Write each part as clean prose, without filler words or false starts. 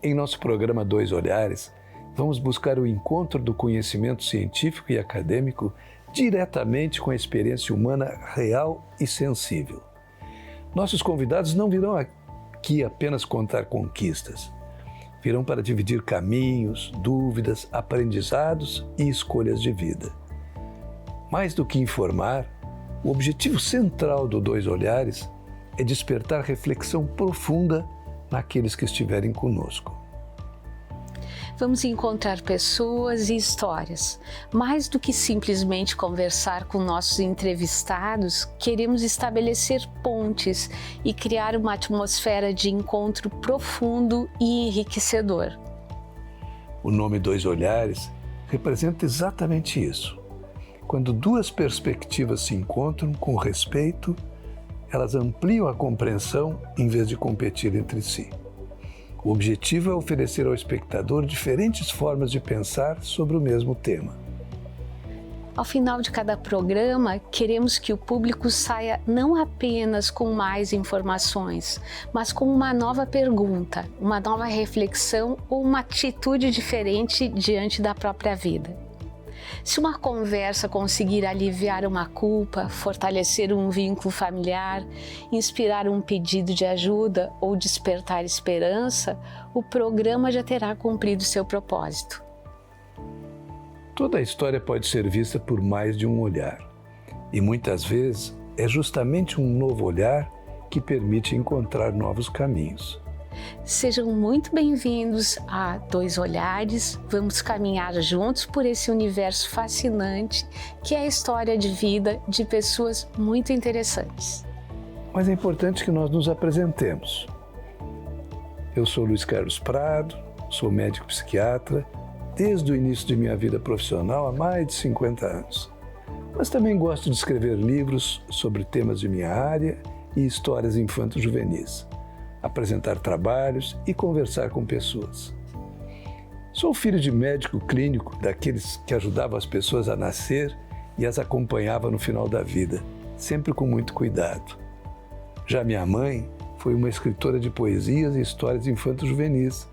Em nosso programa Dois Olhares, vamos buscar o encontro do conhecimento científico e acadêmico diretamente com a experiência humana real e sensível. Nossos convidados não virão aqui apenas contar conquistas. Virão para dividir caminhos, dúvidas, aprendizados e escolhas de vida. Mais do que informar, o objetivo central do Dois Olhares é despertar reflexão profunda naqueles que estiverem conosco. Vamos encontrar pessoas e histórias. Mais do que simplesmente conversar com nossos entrevistados, queremos estabelecer pontes e criar uma atmosfera de encontro profundo e enriquecedor. O nome Dois Olhares representa exatamente isso. Quando duas perspectivas se encontram com respeito, elas ampliam a compreensão em vez de competir entre si. O objetivo é oferecer ao espectador diferentes formas de pensar sobre o mesmo tema. Ao final de cada programa, queremos que o público saia não apenas com mais informações, mas com uma nova pergunta, uma nova reflexão ou uma atitude diferente diante da própria vida. Se uma conversa conseguir aliviar uma culpa, fortalecer um vínculo familiar, inspirar um pedido de ajuda ou despertar esperança, o programa já terá cumprido seu propósito. Toda a história pode ser vista por mais de um olhar. E muitas vezes é justamente um novo olhar que permite encontrar novos caminhos. Sejam muito bem-vindos a Dois Olhares. Vamos caminhar juntos por esse universo fascinante que é a história de vida de pessoas muito interessantes. Mas é importante que nós nos apresentemos. Eu sou Luiz Carlos Prado, sou médico psiquiatra desde o início de minha vida profissional há mais de 50 anos. Mas também gosto de escrever livros sobre temas de minha área e histórias infanto-juvenis, apresentar trabalhos e conversar com pessoas. Sou filho de médico clínico, daqueles que ajudavam as pessoas a nascer e as acompanhava no final da vida, sempre com muito cuidado. Já minha mãe foi uma escritora de poesias e histórias infanto-juvenis,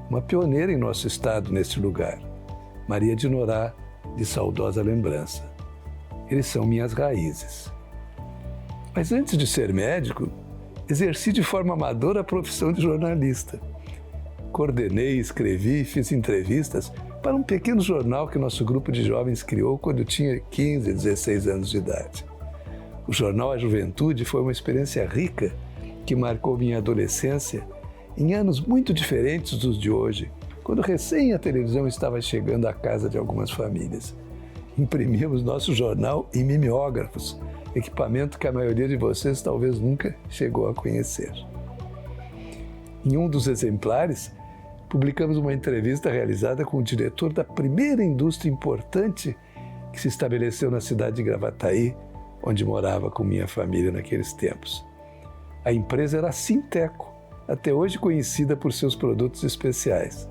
uma pioneira em nosso estado neste lugar, Maria de Norá, de saudosa lembrança. Eles são minhas raízes. Mas antes de ser médico, exerci de forma amadora a profissão de jornalista. Coordenei, escrevi e fiz entrevistas para um pequeno jornal que nosso grupo de jovens criou quando eu tinha 15, 16 anos de idade. O jornal A Juventude foi uma experiência rica que marcou minha adolescência em anos muito diferentes dos de hoje, quando recém a televisão estava chegando à casa de algumas famílias. Imprimíamos nosso jornal em mimeógrafos, equipamento que a maioria de vocês talvez nunca chegou a conhecer. Em um dos exemplares, publicamos uma entrevista realizada com o diretor da primeira indústria importante que se estabeleceu na cidade de Gravataí, onde morava com minha família naqueles tempos. A empresa era a Sinteco, até hoje conhecida por seus produtos especiais.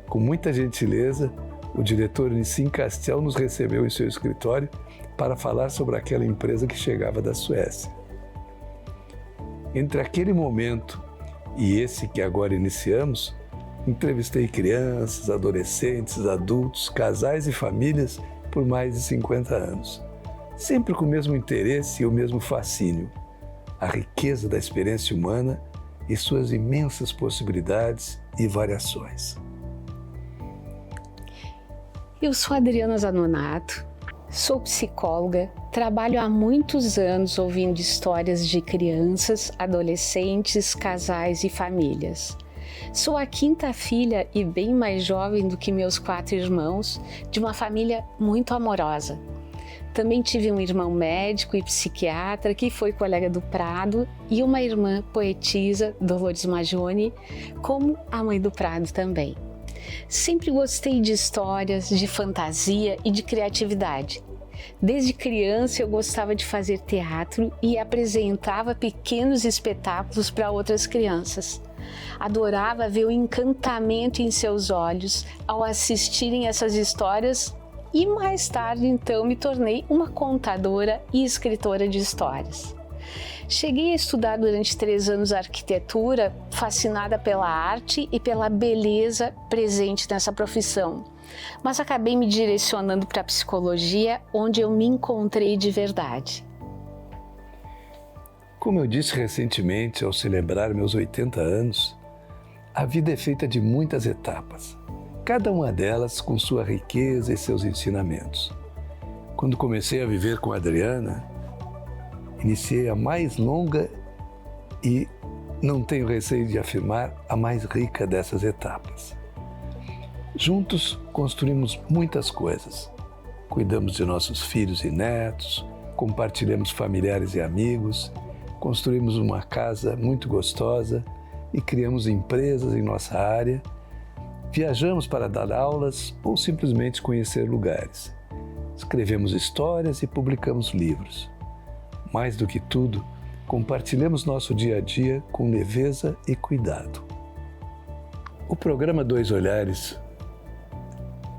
Com muita gentileza, o diretor Nissim Castel nos recebeu em seu escritório para falar sobre aquela empresa que chegava da Suécia. Entre aquele momento e esse que agora iniciamos, entrevistei crianças, adolescentes, adultos, casais e famílias por mais de 50 anos, sempre com o mesmo interesse e o mesmo fascínio, a riqueza da experiência humana e suas imensas possibilidades e variações. Eu sou Adriana Zanonato, sou psicóloga, trabalho há muitos anos ouvindo histórias de crianças, adolescentes, casais e famílias. Sou a quinta filha e bem mais jovem do que meus 4 irmãos, de uma família muito amorosa. Também tive um irmão médico e psiquiatra que foi colega do Prado e uma irmã poetisa, Dolores Magione, como a mãe do Prado também. Sempre gostei de histórias, de fantasia e de criatividade. Desde criança eu gostava de fazer teatro e apresentava pequenos espetáculos para outras crianças. Adorava ver o encantamento em seus olhos ao assistirem essas histórias e mais tarde então me tornei uma contadora e escritora de histórias. Cheguei a estudar durante 3 anos arquitetura, fascinada pela arte e pela beleza presente nessa profissão. Mas acabei me direcionando para a psicologia, onde eu me encontrei de verdade. Como eu disse recentemente ao celebrar meus 80 anos, a vida é feita de muitas etapas, cada uma delas com sua riqueza e seus ensinamentos. Quando comecei a viver com a Adriana, iniciei a mais longa e, não tenho receio de afirmar, a mais rica dessas etapas. Juntos construímos muitas coisas. Cuidamos de nossos filhos e netos, compartilhamos familiares e amigos, construímos uma casa muito gostosa e criamos empresas em nossa área. Viajamos para dar aulas ou simplesmente conhecer lugares. Escrevemos histórias e publicamos livros. Mais do que tudo, compartilhamos nosso dia a dia com leveza e cuidado. O programa Dois Olhares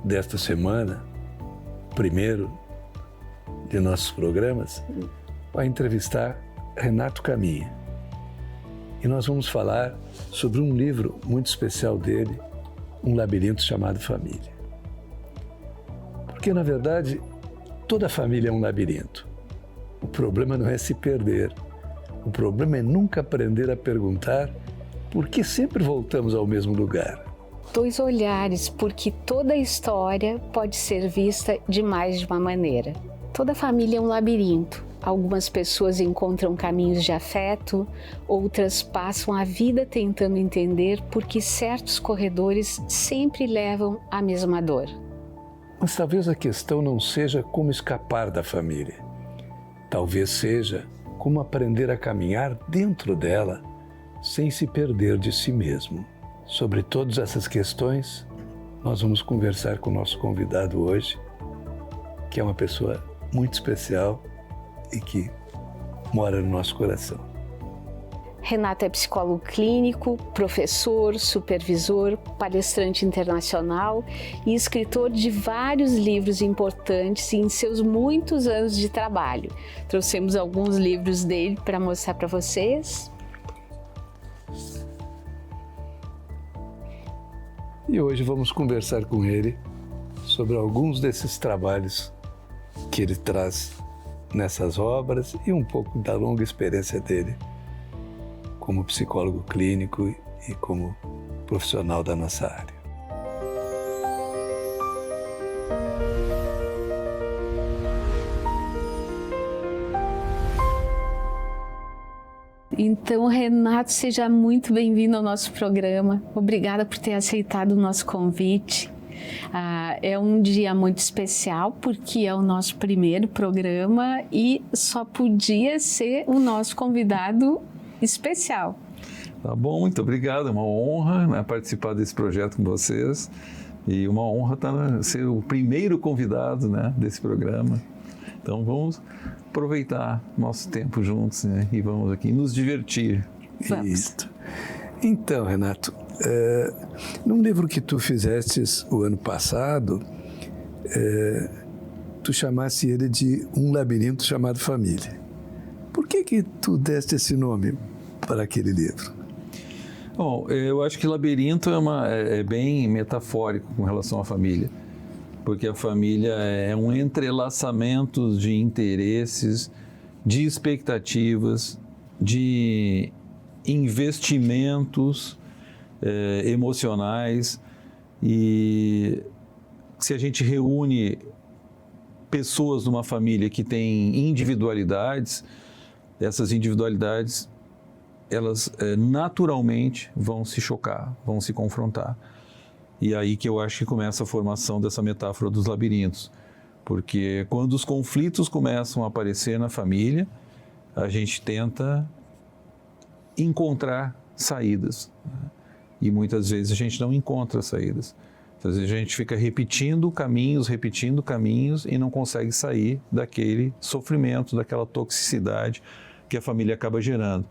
desta semana, o primeiro de nossos programas, vai entrevistar Renato Caminha. E nós vamos falar sobre um livro muito especial dele, Um Labirinto Chamado Família. Porque, na verdade, toda família é um labirinto. O problema não é se perder. O problema é nunca aprender a perguntar por que sempre voltamos ao mesmo lugar. Dois olhares, porque toda história pode ser vista de mais de uma maneira. Toda família é um labirinto. Algumas pessoas encontram caminhos de afeto, outras passam a vida tentando entender por que certos corredores sempre levam à mesma dor. Mas talvez a questão não seja como escapar da família. Talvez seja como aprender a caminhar dentro dela sem se perder de si mesmo. Sobre todas essas questões, nós vamos conversar com o nosso convidado hoje, que é uma pessoa muito especial e que mora no nosso coração. Renato é psicólogo clínico, professor, supervisor, palestrante internacional e escritor de vários livros importantes em seus muitos anos de trabalho. Trouxemos alguns livros dele para mostrar para vocês. E hoje vamos conversar com ele sobre alguns desses trabalhos que ele traz nessas obras e um pouco da longa experiência dele como psicólogo clínico e como profissional da nossa área. Então, Renato, seja muito bem-vindo ao nosso programa. Obrigada por ter aceitado o nosso convite. É um dia muito especial porque é o nosso primeiro programa e só podia ser o nosso convidado especial. Tá bom, muito obrigado. É uma honra, né, participar desse projeto com vocês e uma honra ser o primeiro convidado, né, desse programa. Então vamos aproveitar nosso tempo juntos, né, e vamos aqui nos divertir. Vamos. Isso. Então, Renato, num livro que tu fizeste o ano passado, tu chamaste ele de Um Labirinto Chamado Família. Por que tu deste esse nome para aquele livro? Bom, eu acho que labirinto é bem metafórico com relação à família, porque a família é um entrelaçamento de interesses, de expectativas, de investimentos emocionais, e se a gente reúne pessoas de uma família que tem individualidades, essas individualidades, elas naturalmente vão se chocar, vão se confrontar. E aí que eu acho que começa a formação dessa metáfora dos labirintos. Porque quando os conflitos começam a aparecer na família, a gente tenta encontrar saídas, né? E muitas vezes a gente não encontra saídas. Às vezes a gente fica repetindo caminhos e não consegue sair daquele sofrimento, daquela toxicidade que a família acaba gerando.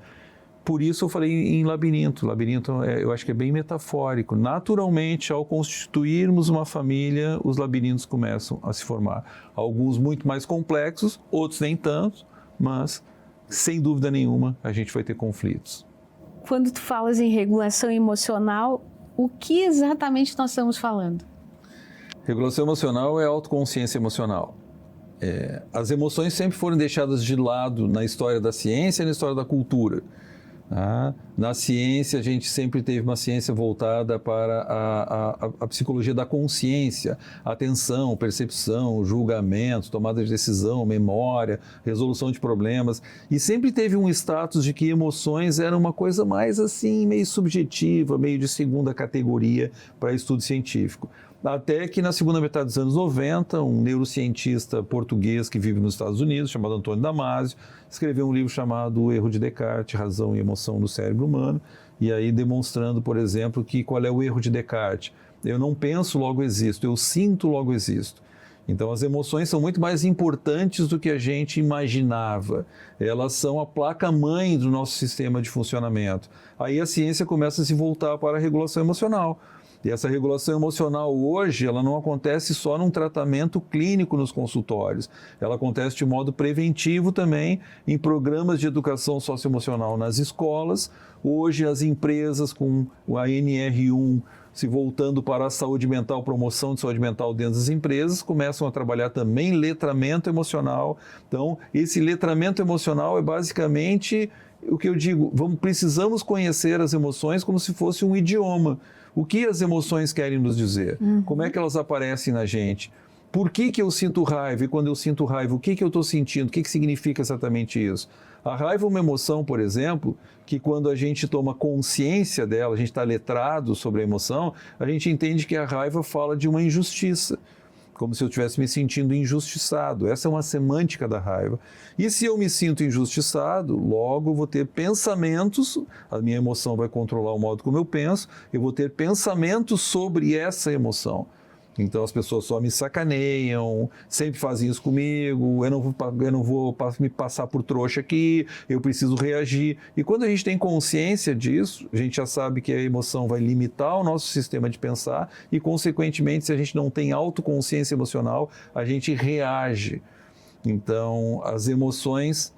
Por isso eu falei em labirinto. Labirinto eu acho que é bem metafórico. Naturalmente, ao constituirmos uma família, os labirintos começam a se formar. Alguns muito mais complexos, outros nem tanto, mas sem dúvida nenhuma, a gente vai ter conflitos. Quando tu falas em regulação emocional, o que exatamente nós estamos falando? Regulação emocional é autoconsciência emocional. As emoções sempre foram deixadas de lado na história da ciência e na história da cultura. Na ciência, a gente sempre teve uma ciência voltada para a psicologia da consciência, atenção, percepção, julgamento, tomada de decisão, memória, resolução de problemas. E sempre teve um status de que emoções eram uma coisa mais assim, meio subjetiva, meio de segunda categoria para estudo científico. Até que na segunda metade dos anos 90, um neurocientista português que vive nos Estados Unidos, chamado Antônio Damasio, escreveu um livro chamado O Erro de Descartes, Razão e Emoção no Cérebro Humano, e aí demonstrando, por exemplo, que qual é o erro de Descartes. Eu não penso, logo existo, eu sinto, logo existo. Então as emoções são muito mais importantes do que a gente imaginava. Elas são a placa-mãe do nosso sistema de funcionamento. Aí a ciência começa a se voltar para a regulação emocional. E essa regulação emocional hoje, ela não acontece só num tratamento clínico nos consultórios. Ela acontece de modo preventivo também em programas de educação socioemocional nas escolas. Hoje as empresas com a NR1 se voltando para a saúde mental, promoção de saúde mental dentro das empresas, começam a trabalhar também letramento emocional. Então, esse letramento emocional é basicamente o que eu digo, precisamos conhecer as emoções como se fosse um idioma. O que as emoções querem nos dizer? Como é que elas aparecem na gente? Por que eu sinto raiva? E quando eu sinto raiva, o que eu estou sentindo? O que significa exatamente isso? A raiva é uma emoção, por exemplo, que quando a gente toma consciência dela, a gente está letrado sobre a emoção, a gente entende que a raiva fala de uma injustiça, como se eu estivesse me sentindo injustiçado. Essa é uma semântica da raiva. E se eu me sinto injustiçado, logo eu vou ter pensamentos, a minha emoção vai controlar o modo como eu penso, eu vou ter pensamentos sobre essa emoção. Então as pessoas só me sacaneiam, sempre fazem isso comigo, eu não vou me passar por trouxa aqui, eu preciso reagir. E quando a gente tem consciência disso, a gente já sabe que a emoção vai limitar o nosso sistema de pensar e, consequentemente, se a gente não tem autoconsciência emocional, a gente reage. Então, as emoções,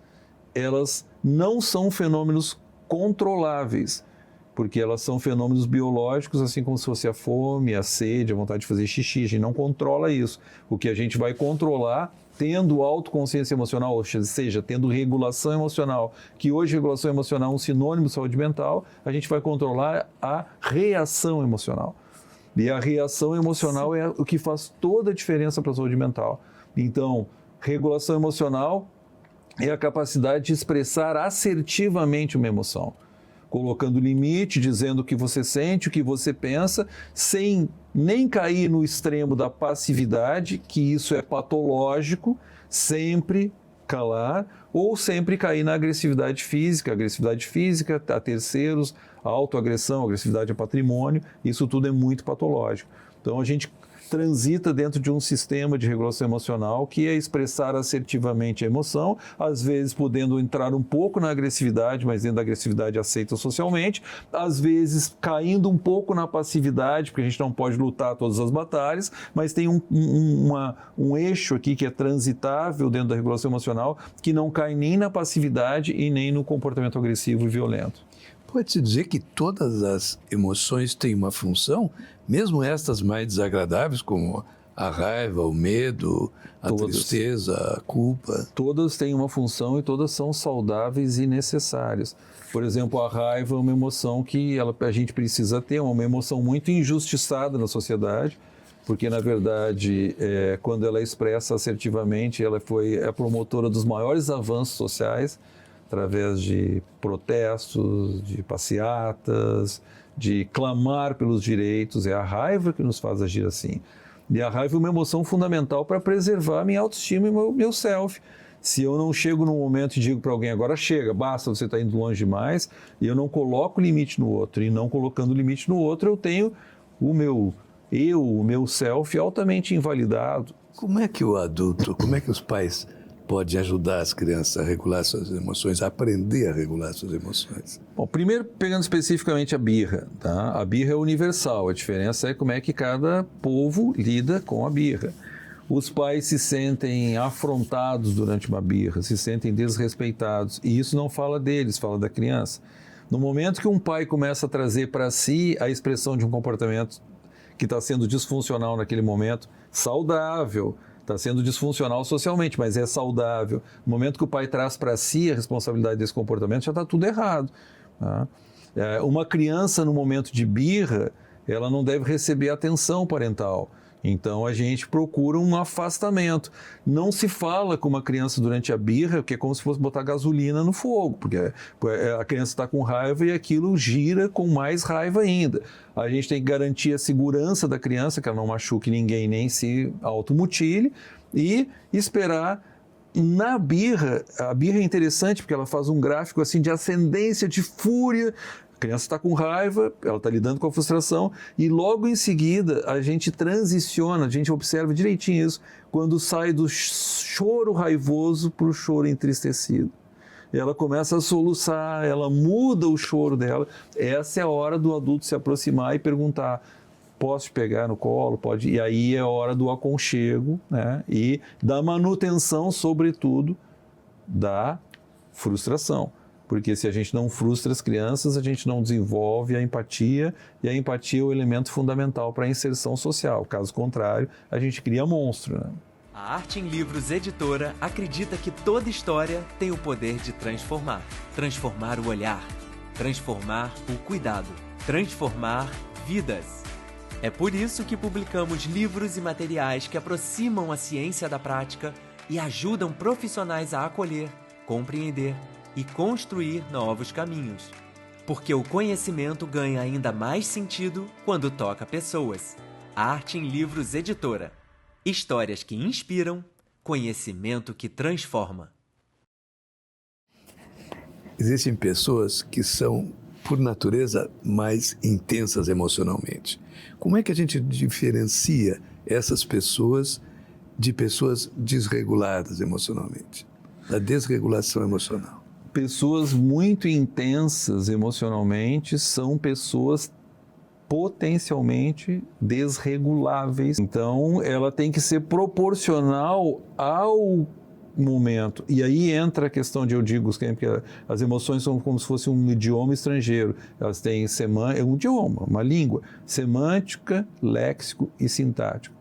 elas não são fenômenos controláveis, porque elas são fenômenos biológicos, assim como se fosse a fome, a sede, a vontade de fazer xixi. A gente não controla isso. O que a gente vai controlar, tendo autoconsciência emocional, ou seja, tendo regulação emocional, que hoje regulação emocional é um sinônimo de saúde mental, a gente vai controlar a reação emocional. E a reação emocional é o que faz toda a diferença para a saúde mental. Então, regulação emocional é a capacidade de expressar assertivamente uma emoção, colocando limite, dizendo o que você sente, o que você pensa, sem nem cair no extremo da passividade, que isso é patológico, sempre calar, ou sempre cair na agressividade física a terceiros, a autoagressão, agressividade a patrimônio, isso tudo é muito patológico. Então a gente transita dentro de um sistema de regulação emocional que é expressar assertivamente a emoção, às vezes podendo entrar um pouco na agressividade, mas dentro da agressividade aceita socialmente, às vezes caindo um pouco na passividade, porque a gente não pode lutar todas as batalhas, mas tem um eixo aqui que é transitável dentro da regulação emocional, que não cai nem na passividade e nem no comportamento agressivo e violento. Pode-se dizer que todas as emoções têm uma função, mesmo estas mais desagradáveis, como a raiva, o medo, a tristeza, a culpa? Todas têm uma função e todas são saudáveis e necessárias. Por exemplo, a raiva é uma emoção que a gente precisa ter, uma emoção muito injustiçada na sociedade, porque, na verdade, quando ela é expressa assertivamente, ela foi a promotora dos maiores avanços sociais, através de protestos, de passeatas, de clamar pelos direitos. É a raiva que nos faz agir assim. E a raiva é uma emoção fundamental para preservar a minha autoestima e o meu self. Se eu não chego num momento e digo para alguém, agora chega, basta, você está indo longe demais, e eu não coloco limite no outro, e não colocando limite no outro, eu tenho o meu self altamente invalidado. Como é que o adulto, como é que os pais pode ajudar as crianças a regular suas emoções, a aprender a regular suas emoções? Bom, primeiro, pegando especificamente a birra, tá? A birra é universal, a diferença é como é que cada povo lida com a birra. os pais se sentem afrontados durante uma birra, se sentem desrespeitados. E isso não fala deles, fala da criança. No momento que um pai começa a trazer para si a expressão de um comportamento que está sendo disfuncional naquele momento, saudável, está sendo disfuncional socialmente, mas é saudável. No momento que o pai traz para si a responsabilidade desse comportamento, já está tudo errado. Tá? Uma criança, no momento de birra, ela não deve receber atenção parental. Então, a gente procura um afastamento. Não se fala com uma criança durante a birra, porque é como se fosse botar gasolina no fogo, porque a criança está com raiva e aquilo gira com mais raiva ainda. A gente tem que garantir a segurança da criança, que ela não machuque ninguém nem se automutile, e esperar. Na birra, a birra é interessante porque ela faz um gráfico assim de ascendência, de fúria. A criança está com raiva, ela está lidando com a frustração e logo em seguida a gente transiciona, a gente observa direitinho isso, quando sai do choro raivoso para o choro entristecido. Ela começa a soluçar, ela muda o choro dela. Essa é a hora do adulto se aproximar e perguntar: posso te pegar no colo? Pode. E aí é a hora do aconchego, né? E da manutenção, sobretudo, da frustração. Porque se a gente não frustra as crianças, a gente não desenvolve a empatia, e a empatia é o elemento fundamental para a inserção social. Caso contrário, a gente cria monstro, né? A Arte em Livros Editora acredita que toda história tem o poder de transformar. Transformar o olhar, transformar o cuidado, transformar vidas. É por isso que publicamos livros e materiais que aproximam a ciência da prática e ajudam profissionais a acolher, compreender e construir novos caminhos. Porque o conhecimento ganha ainda mais sentido quando toca pessoas. Arte em Livros Editora. Histórias que inspiram, conhecimento que transforma. Existem pessoas que são, por natureza, mais intensas emocionalmente. Como é que a gente diferencia essas pessoas de pessoas desreguladas emocionalmente? Da desregulação emocional. Pessoas muito intensas emocionalmente são pessoas potencialmente desreguláveis. Então, ela tem que ser proporcional ao momento. E aí entra a questão de, eu digo sempre, que as emoções são como se fosse um idioma estrangeiro. Elas têm um idioma, uma língua, semântica, léxico e sintático.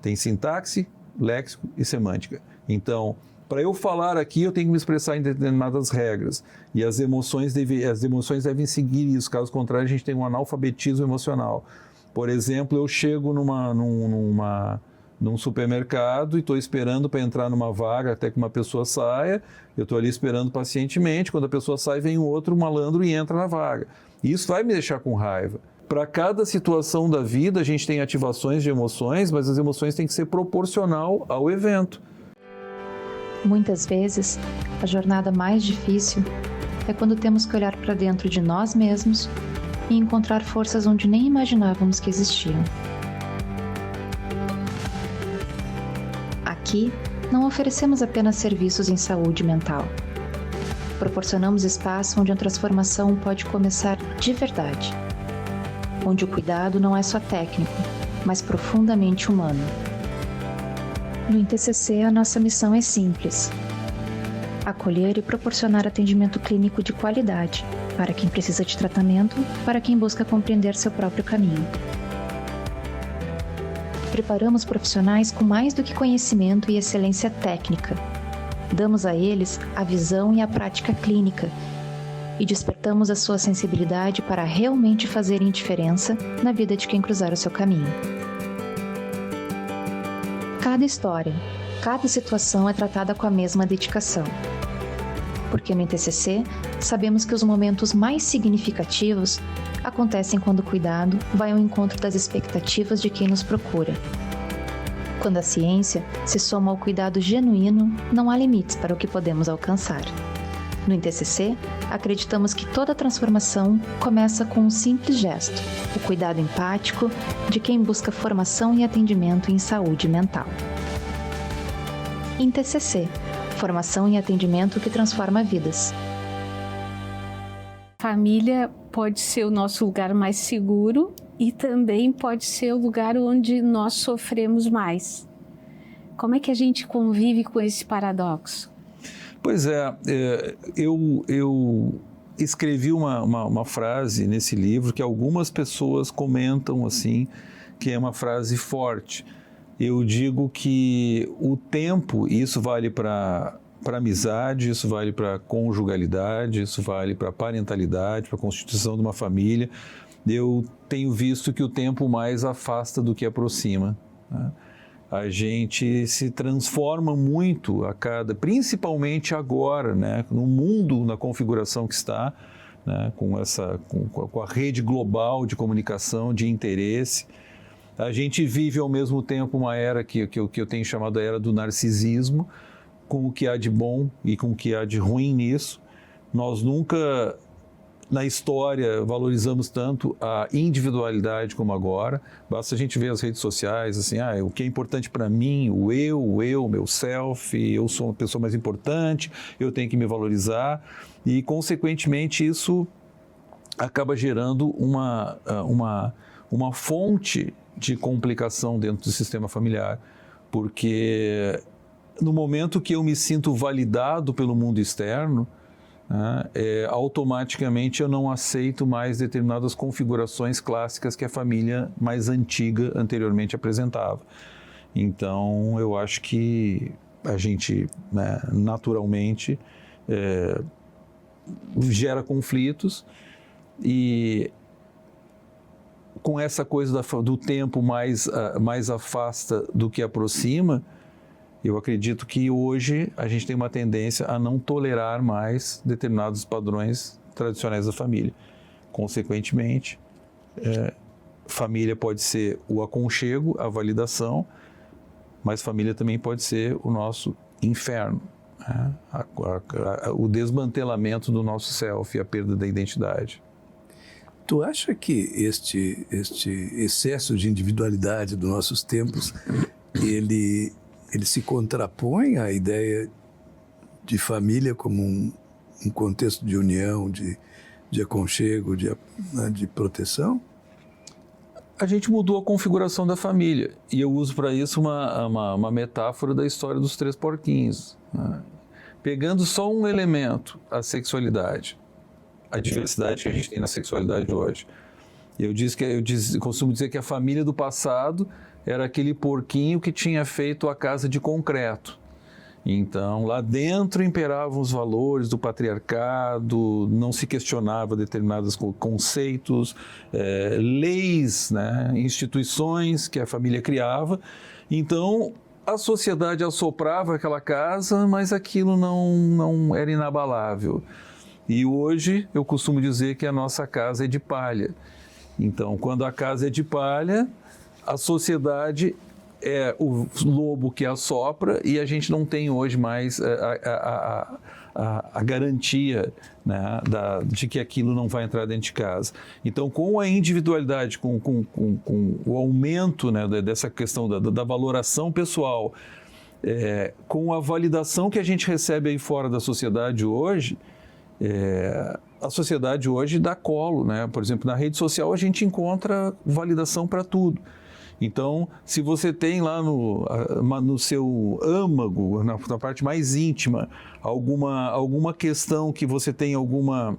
Tem sintaxe, léxico e semântica. Então, para eu falar aqui, eu tenho que me expressar em determinadas regras. E as emoções devem seguir isso. Caso contrário, a gente tem um analfabetismo emocional. Por exemplo, eu chego num supermercado e estou esperando para entrar numa vaga até que uma pessoa saia. Eu estou ali esperando pacientemente. Quando a pessoa sai, vem outro malandro e entra na vaga. E isso vai me deixar com raiva. Para cada situação da vida, a gente tem ativações de emoções, mas as emoções têm que ser proporcional ao evento. Muitas vezes, a jornada mais difícil é quando temos que olhar para dentro de nós mesmos e encontrar forças onde nem imaginávamos que existiam. Aqui, não oferecemos apenas serviços em saúde mental. Proporcionamos espaço onde a transformação pode começar de verdade. Onde o cuidado não é só técnico, mas profundamente humano. No INTCC, a nossa missão é simples: acolher e proporcionar atendimento clínico de qualidade para quem precisa de tratamento, para quem busca compreender seu próprio caminho. Preparamos profissionais com mais do que conhecimento e excelência técnica. Damos a eles a visão e a prática clínica e despertamos a sua sensibilidade para realmente fazerem diferença na vida de quem cruzar o seu caminho. Cada história, cada situação é tratada com a mesma dedicação. Porque no INTCC, sabemos que os momentos mais significativos acontecem quando o cuidado vai ao encontro das expectativas de quem nos procura. Quando a ciência se soma ao cuidado genuíno, não há limites para o que podemos alcançar. No INTCC, acreditamos que toda transformação começa com um simples gesto: o cuidado empático de quem busca formação e atendimento em saúde mental. INTCC, formação e atendimento que transforma vidas. Família pode ser o nosso lugar mais seguro e também pode ser o lugar onde nós sofremos mais. Como é que a gente convive com esse paradoxo? Pois é, eu escrevi uma frase nesse livro que algumas pessoas comentam assim, que é uma frase forte. Eu digo que o tempo, e isso vale para amizade, isso vale para conjugalidade, isso vale para parentalidade, para a constituição de uma família. Eu tenho visto que o tempo mais afasta do que aproxima, né? A gente se transforma muito principalmente agora, né, no mundo, na configuração que está, né, com a rede global de comunicação, de interesse. A gente vive ao mesmo tempo uma era que eu tenho chamado a era do narcisismo, com o que há de bom e com o que há de ruim nisso. Nós nunca, na história, valorizamos tanto a individualidade como agora. Basta a gente ver as redes sociais, assim, o que é importante para mim, o eu, meu self, eu sou uma pessoa mais importante, eu tenho que me valorizar. E, consequentemente, isso acaba gerando uma fonte de complicação dentro do sistema familiar, porque no momento que eu me sinto validado pelo mundo externo, né, automaticamente eu não aceito mais determinadas configurações clássicas que a família mais antiga anteriormente apresentava. Então, eu acho que a gente, né, naturalmente gera conflitos, e com essa coisa do tempo mais afasta do que aproxima, eu acredito que hoje a gente tem uma tendência a não tolerar mais determinados padrões tradicionais da família. Consequentemente, família pode ser o aconchego, a validação, mas família também pode ser o nosso inferno, né? O desmantelamento do nosso self e a perda da identidade. Tu acha que este excesso de individualidade dos nossos tempos, ele se contrapõe à ideia de família como um contexto de união, de aconchego, de proteção? A gente mudou a configuração da família, e eu uso para isso uma metáfora da história dos 3 porquinhos, né? Pegando só um elemento, a sexualidade, a diversidade que a gente tem na sexualidade hoje. Eu costumo dizer que a família do passado era aquele porquinho que tinha feito a casa de concreto. Então, lá dentro imperavam os valores do patriarcado, não se questionava determinados conceitos, leis, né, instituições que a família criava. Então, a sociedade assoprava aquela casa, mas aquilo não era inabalável. E hoje eu costumo dizer que a nossa casa é de palha. Então, quando a casa é de palha, a sociedade é o lobo que assopra, e a gente não tem hoje mais a garantia, né, de que aquilo não vai entrar dentro de casa. Então, com a individualidade, com o aumento, né, dessa questão da valoração pessoal, com a validação que a gente recebe aí fora da sociedade hoje, a sociedade hoje dá colo, né? Por exemplo, na rede social a gente encontra validação para tudo. Então, se você tem lá no seu âmago, na parte mais íntima, alguma questão que você tem algumas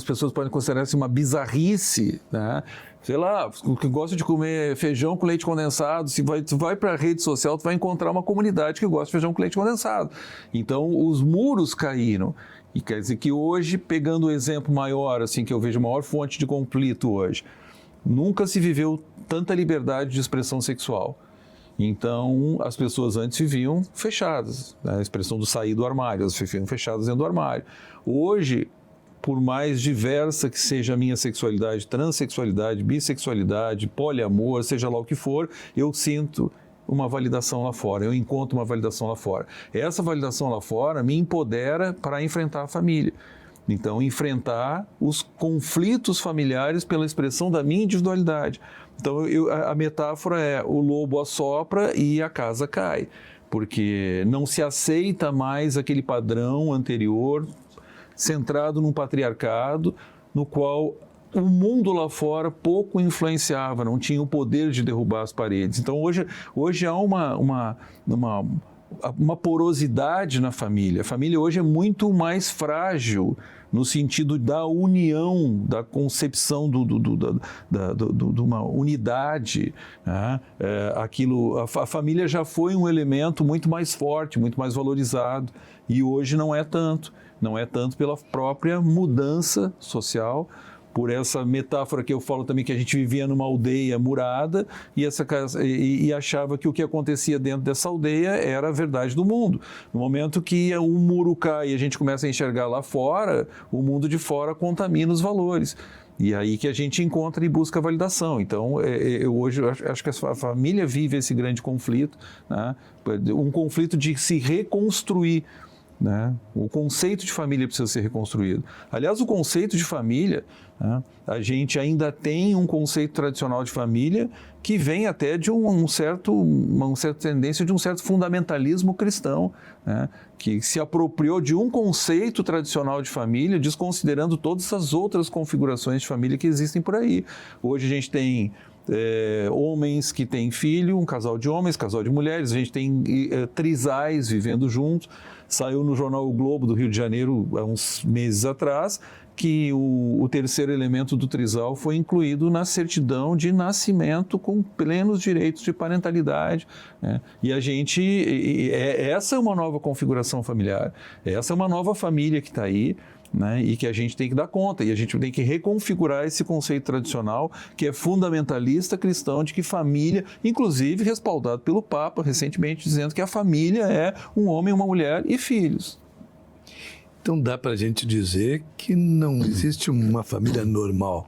pessoas podem considerar assim, uma bizarrice, né? Sei lá, que gosta de comer feijão com leite condensado, se vai para a rede social, tu vai encontrar uma comunidade que gosta de feijão com leite condensado. Então, os muros caíram. E quer dizer que hoje, pegando o exemplo maior, assim, que eu vejo a maior fonte de conflito hoje, nunca se viveu tanta liberdade de expressão sexual. Então, as pessoas antes viviam fechadas, né? A expressão do sair do armário, elas viviam fechadas dentro do armário. Hoje, por mais diversa que seja a minha sexualidade, transexualidade, bissexualidade, poliamor, seja lá o que for, eu sinto uma validação lá fora, eu encontro uma validação lá fora. Essa validação lá fora me empodera para enfrentar a família. Então, enfrentar os conflitos familiares pela expressão da minha individualidade. Então, a metáfora é: o lobo assopra e a casa cai, porque não se aceita mais aquele padrão anterior, centrado num patriarcado, no qual o mundo lá fora pouco influenciava, não tinha o poder de derrubar as paredes. Então, hoje há uma porosidade na família. A família hoje é muito mais frágil no sentido da união, da concepção de uma unidade. Né? A família já foi um elemento muito mais forte, muito mais valorizado, e hoje não é tanto. Não é tanto pela própria mudança social, por essa metáfora que eu falo também, que a gente vivia numa aldeia murada e achava que o que acontecia dentro dessa aldeia era a verdade do mundo. No momento que um muro cai e a gente começa a enxergar lá fora, o mundo de fora contamina os valores. E aí que a gente encontra e busca a validação. Então, hoje eu acho que a família vive esse grande conflito, né? Um conflito de se reconstruir. Né? O conceito de família precisa ser reconstruído. Aliás, o conceito de família, né? A gente ainda tem um conceito tradicional de família que vem até de uma certa tendência de um certo fundamentalismo cristão, né? Que se apropriou de um conceito tradicional de família, desconsiderando todas as outras configurações de família que existem por aí. Hoje a gente tem homens que têm filho, um casal de homens, casal de mulheres, a gente tem trisais vivendo juntos. Saiu no jornal O Globo do Rio de Janeiro há uns meses atrás que o terceiro elemento do trisal foi incluído na certidão de nascimento com plenos direitos de parentalidade. Né? E essa é uma nova configuração familiar, essa é uma nova família que está aí. Né? E que a gente tem que dar conta, e a gente tem que reconfigurar esse conceito tradicional que é fundamentalista cristão de que família, inclusive respaldado pelo Papa recentemente, dizendo que a família é um homem, uma mulher e filhos. Então dá para a gente dizer que não existe uma família normal.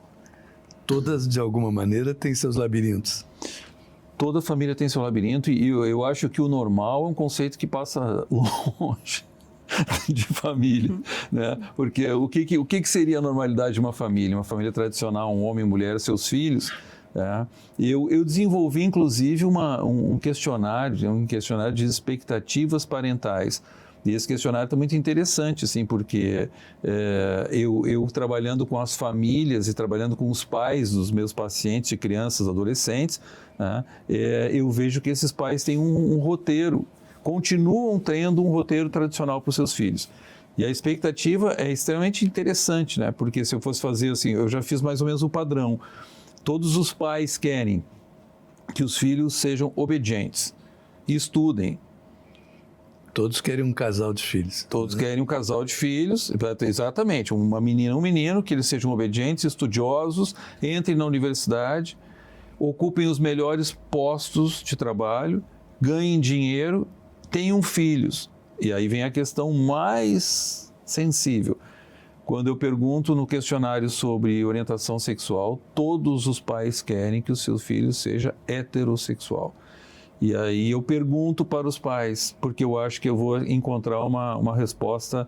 Todas, de alguma maneira, têm seus labirintos. Toda família tem seu labirinto, e eu acho que o normal é um conceito que passa longe de família, né? Porque o que seria a normalidade de uma família? Uma família tradicional, um homem, mulher, seus filhos. Né? Eu desenvolvi, inclusive, um questionário de expectativas parentais. E esse questionário está muito interessante, assim, porque eu trabalhando com as famílias e trabalhando com os pais dos meus pacientes, de crianças, adolescentes, né? Eu vejo que esses pais têm um roteiro, continuam tendo um roteiro tradicional para os seus filhos. E a expectativa é extremamente interessante, né? Porque se eu fosse fazer assim, eu já fiz mais ou menos o padrão. Todos os pais querem que os filhos sejam obedientes e estudem. Todos querem um casal de filhos. Todos querem um casal de filhos, exatamente. Uma menina e um menino, que eles sejam obedientes, estudiosos, entrem na universidade, ocupem os melhores postos de trabalho, ganhem dinheiro, tenham filhos. E aí vem a questão mais sensível. Quando eu pergunto no questionário sobre orientação sexual, todos os pais querem que o seu filho seja heterossexual. E aí eu pergunto para os pais, porque eu acho que eu vou encontrar uma resposta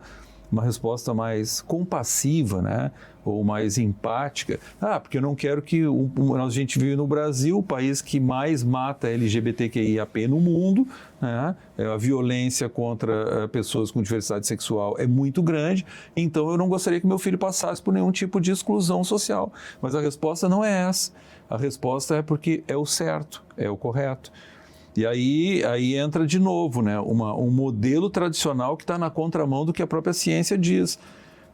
mais compassiva, né? Ou mais empática. Porque eu não quero que a gente vive no Brasil, o país que mais mata LGBTQIAP no mundo, né? A violência contra pessoas com diversidade sexual é muito grande, então eu não gostaria que meu filho passasse por nenhum tipo de exclusão social. Mas a resposta não é essa. A resposta é porque é o certo, é o correto. E aí entra de novo, né, um modelo tradicional que está na contramão do que a própria ciência diz.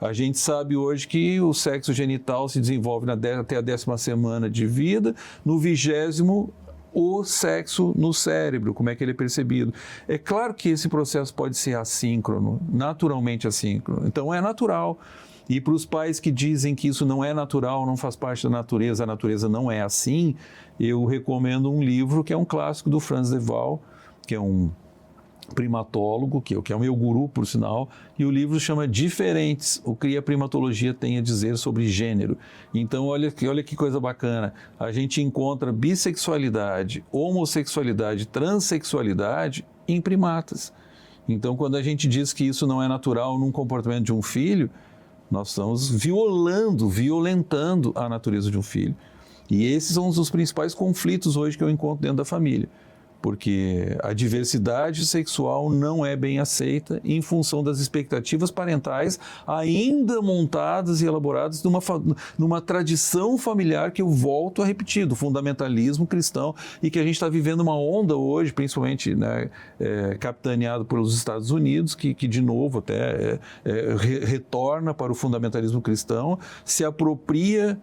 A gente sabe hoje que o sexo genital se desenvolve até a 10ª semana de vida, no 20º o sexo no cérebro, como é que ele é percebido. É claro que esse processo pode ser assíncrono, naturalmente assíncrono, então é natural. E para os pais que dizem que isso não é natural, não faz parte da natureza, a natureza não é assim, eu recomendo um livro que é um clássico do Franz de Waal, que é um primatólogo, que é o meu guru, por sinal, e o livro chama Diferentes, o que a primatologia tem a dizer sobre gênero. Então, olha que coisa bacana, a gente encontra bissexualidade, homossexualidade, transexualidade em primatas. Então, quando a gente diz que isso não é natural num comportamento de um filho, nós estamos violentando a natureza de um filho. E esses são os principais conflitos hoje que eu encontro dentro da família. porque a diversidade sexual não é bem aceita em função das expectativas parentais ainda montadas e elaboradas numa tradição familiar que eu volto a repetir, do fundamentalismo cristão, e que a gente está vivendo uma onda hoje, principalmente, né, capitaneado pelos Estados Unidos, que de novo até retorna para o fundamentalismo cristão, se apropria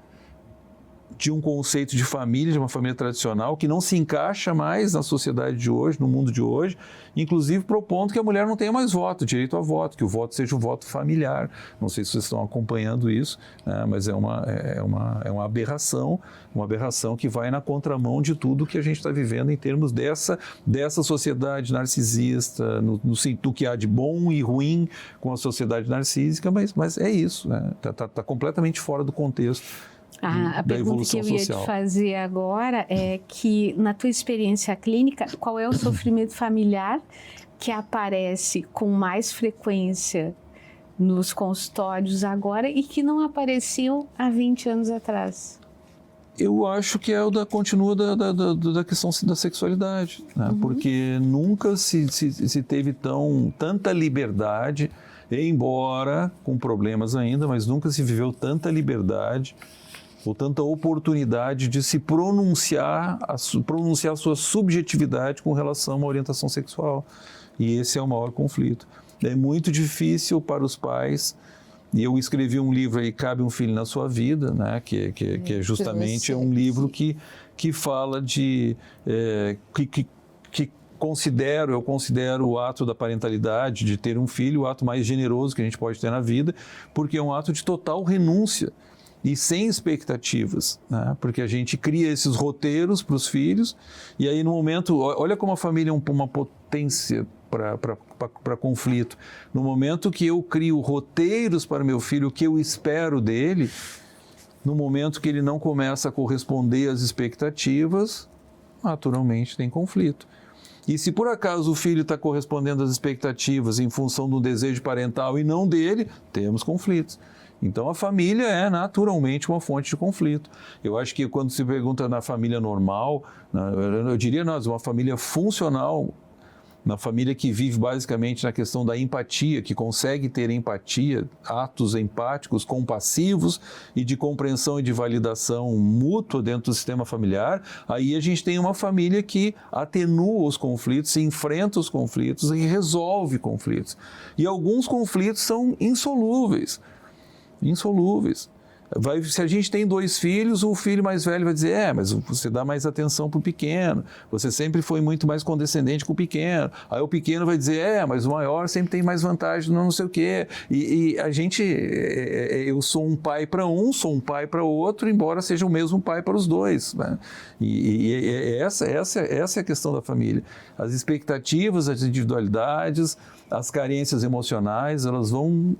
de um conceito de família, de uma família tradicional, que não se encaixa mais na sociedade de hoje, no mundo de hoje, inclusive propondo que a mulher não tenha mais voto, direito a voto, que o voto seja um voto familiar. Não sei se vocês estão acompanhando isso, né, mas é uma aberração que vai na contramão de tudo que a gente está vivendo em termos dessa sociedade narcisista, no que há de bom e ruim com a sociedade narcísica, mas é isso, né? Tá completamente fora do contexto. A pergunta que eu ia te fazer agora é que, na tua experiência clínica, qual é o sofrimento familiar que aparece com mais frequência nos consultórios agora e que não apareceu há 20 anos atrás? Eu acho que continua da questão da sexualidade, né? Porque nunca se teve tanta liberdade, embora com problemas ainda, mas nunca se viveu tanta liberdade ou tanta oportunidade de se pronunciar a sua subjetividade com relação a uma orientação sexual. E esse é o maior conflito. É muito difícil para os pais, e eu escrevi um livro aí, Cabe um Filho na Sua Vida, né, que é justamente um livro que fala de... Eu considero o ato da parentalidade, de ter um filho, o ato mais generoso que a gente pode ter na vida, porque é um ato de total renúncia e sem expectativas, né? Porque a gente cria esses roteiros para os filhos, e aí no momento, olha como a família é uma potência para conflito. No momento que eu crio roteiros para meu filho, o que eu espero dele, no momento que ele não começa a corresponder às expectativas, naturalmente tem conflito. E se por acaso o filho está correspondendo às expectativas em função do desejo parental e não dele, temos conflitos. Então a família é naturalmente uma fonte de conflito. Eu acho que quando se pergunta na família normal, eu diria uma família funcional, uma família que vive basicamente na questão da empatia, que consegue ter empatia, atos empáticos, compassivos e de compreensão e de validação mútua dentro do sistema familiar, aí a gente tem uma família que atenua os conflitos, enfrenta os conflitos e resolve conflitos. E alguns conflitos são insolúveis. Se a gente tem 2 filhos, o filho mais velho vai dizer, mas você dá mais atenção para o pequeno, você sempre foi muito mais condescendente com o pequeno. Aí o pequeno vai dizer, mas o maior sempre tem mais vantagem, não sei o quê. E a gente, eu sou um pai para um, sou um pai para o outro, embora seja o mesmo pai para os dois, né? E essa é a questão da família. As expectativas, as individualidades, as carências emocionais, elas vão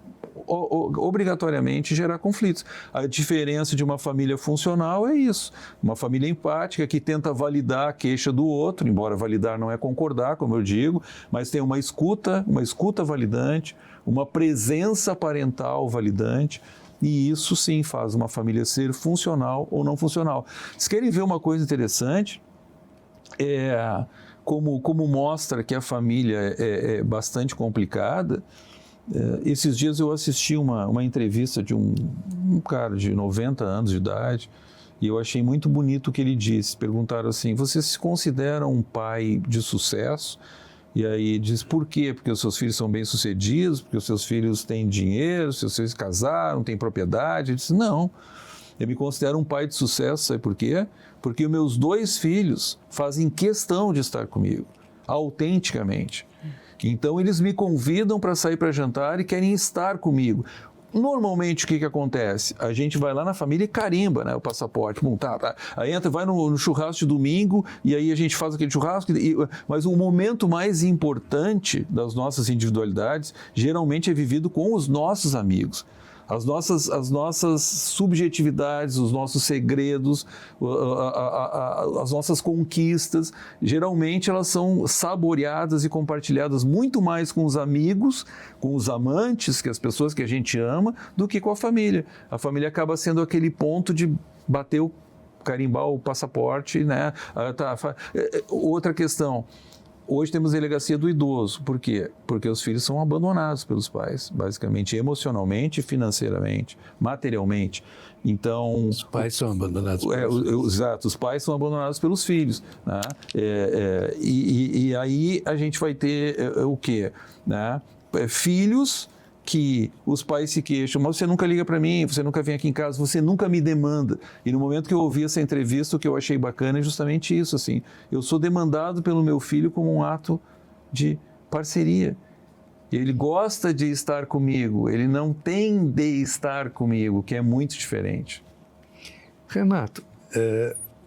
obrigatoriamente gerar conflitos. A diferença de uma família funcional é isso, uma família empática que tenta validar a queixa do outro, embora validar não é concordar, como eu digo, mas tem uma escuta validante, uma presença parental validante, e isso sim faz uma família ser funcional ou não funcional. Vocês querem ver uma coisa interessante? Como mostra que a família é bastante complicada. Esses dias eu assisti uma entrevista de um cara de 90 anos de idade, e eu achei muito bonito o que ele disse. Perguntaram assim, você se considera um pai de sucesso? E aí diz, por quê? Porque os seus filhos são bem-sucedidos, porque os seus filhos têm dinheiro, seus filhos casaram, têm propriedade? Ele disse, não, eu me considero um pai de sucesso, sabe por quê? Porque os meus 2 filhos fazem questão de estar comigo, autenticamente. Então, eles me convidam para sair para jantar e querem estar comigo. Normalmente, o que acontece? A gente vai lá na família e carimba, né, o passaporte. Bom, tá. Aí vai no churrasco de domingo e aí a gente faz aquele churrasco. Mas o momento mais importante das nossas individualidades geralmente é vivido com os nossos amigos. As nossas subjetividades, os nossos segredos, as nossas conquistas, geralmente elas são saboreadas e compartilhadas muito mais com os amigos, com os amantes, que as pessoas que a gente ama, do que com a família. A família acaba sendo aquele ponto de bater carimbar o passaporte, né? Outra questão. Hoje temos delegacia do idoso. Por quê? Porque os filhos são abandonados pelos pais, basicamente, emocionalmente, financeiramente, materialmente. Então... Os pais são abandonados pelos filhos. Exato, os pais são abandonados pelos filhos. Né? E aí a gente vai ter o quê? Né? Filhos que os pais se queixam, mas você nunca liga para mim, você nunca vem aqui em casa, você nunca me demanda. E no momento que eu ouvi essa entrevista, o que eu achei bacana é justamente isso, assim, eu sou demandado pelo meu filho como um ato de parceria. Ele gosta de estar comigo, ele não tem de estar comigo, que é muito diferente. Renato,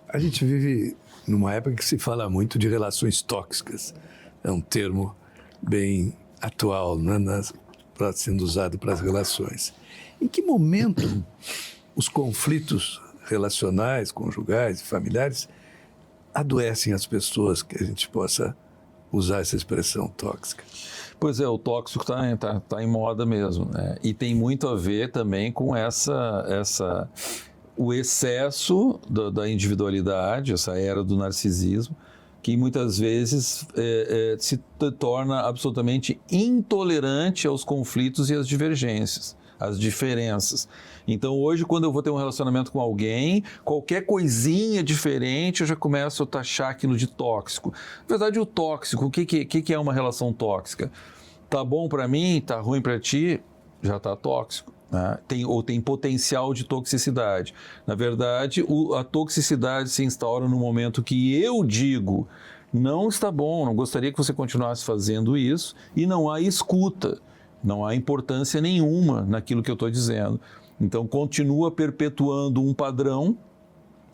a gente vive numa época que se fala muito de relações tóxicas. É um termo bem atual, né? Sendo usado para as relações. Em que momento os conflitos relacionais, conjugais e familiares adoecem as pessoas, que a gente possa usar essa expressão tóxica? Pois é, o tóxico tá em moda mesmo, né? E tem muito a ver também com o excesso da individualidade, essa era do narcisismo, que muitas vezes se torna absolutamente intolerante aos conflitos e às divergências, às diferenças. Então hoje, quando eu vou ter um relacionamento com alguém, qualquer coisinha diferente, eu já começo a taxar aquilo de tóxico. Na verdade, o tóxico, o que é uma relação tóxica? Tá bom para mim, tá ruim para ti, já tá tóxico. Né? Tem potencial de toxicidade. Na verdade, a toxicidade se instaura no momento que eu digo não está bom, não gostaria que você continuasse fazendo isso, e não há escuta, não há importância nenhuma naquilo que eu estou dizendo. Então, continua perpetuando um padrão,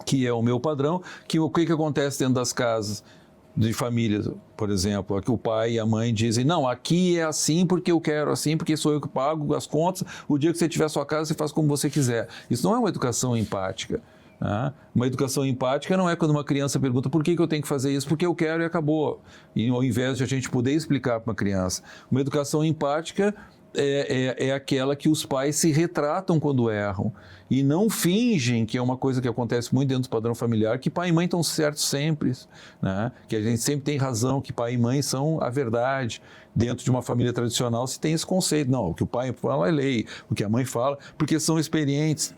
que é o meu padrão, que o que acontece dentro das casas de famílias, por exemplo, aqui o pai e a mãe dizem, não, aqui é assim porque eu quero assim, porque sou eu que pago as contas, o dia que você tiver sua casa, você faz como você quiser. Isso não é uma educação empática. Né? Uma educação empática não é quando uma criança pergunta por que eu tenho que fazer isso, porque eu quero e acabou. E ao invés de a gente poder explicar para uma criança. Uma educação empática é aquela que os pais se retratam quando erram e não fingem, que é uma coisa que acontece muito dentro do padrão familiar, que pai e mãe estão certos sempre, né? Que a gente sempre tem razão, que pai e mãe são a verdade. Dentro de uma família tradicional se tem esse conceito, não, o que o pai fala é lei, o que a mãe fala, porque são experientes.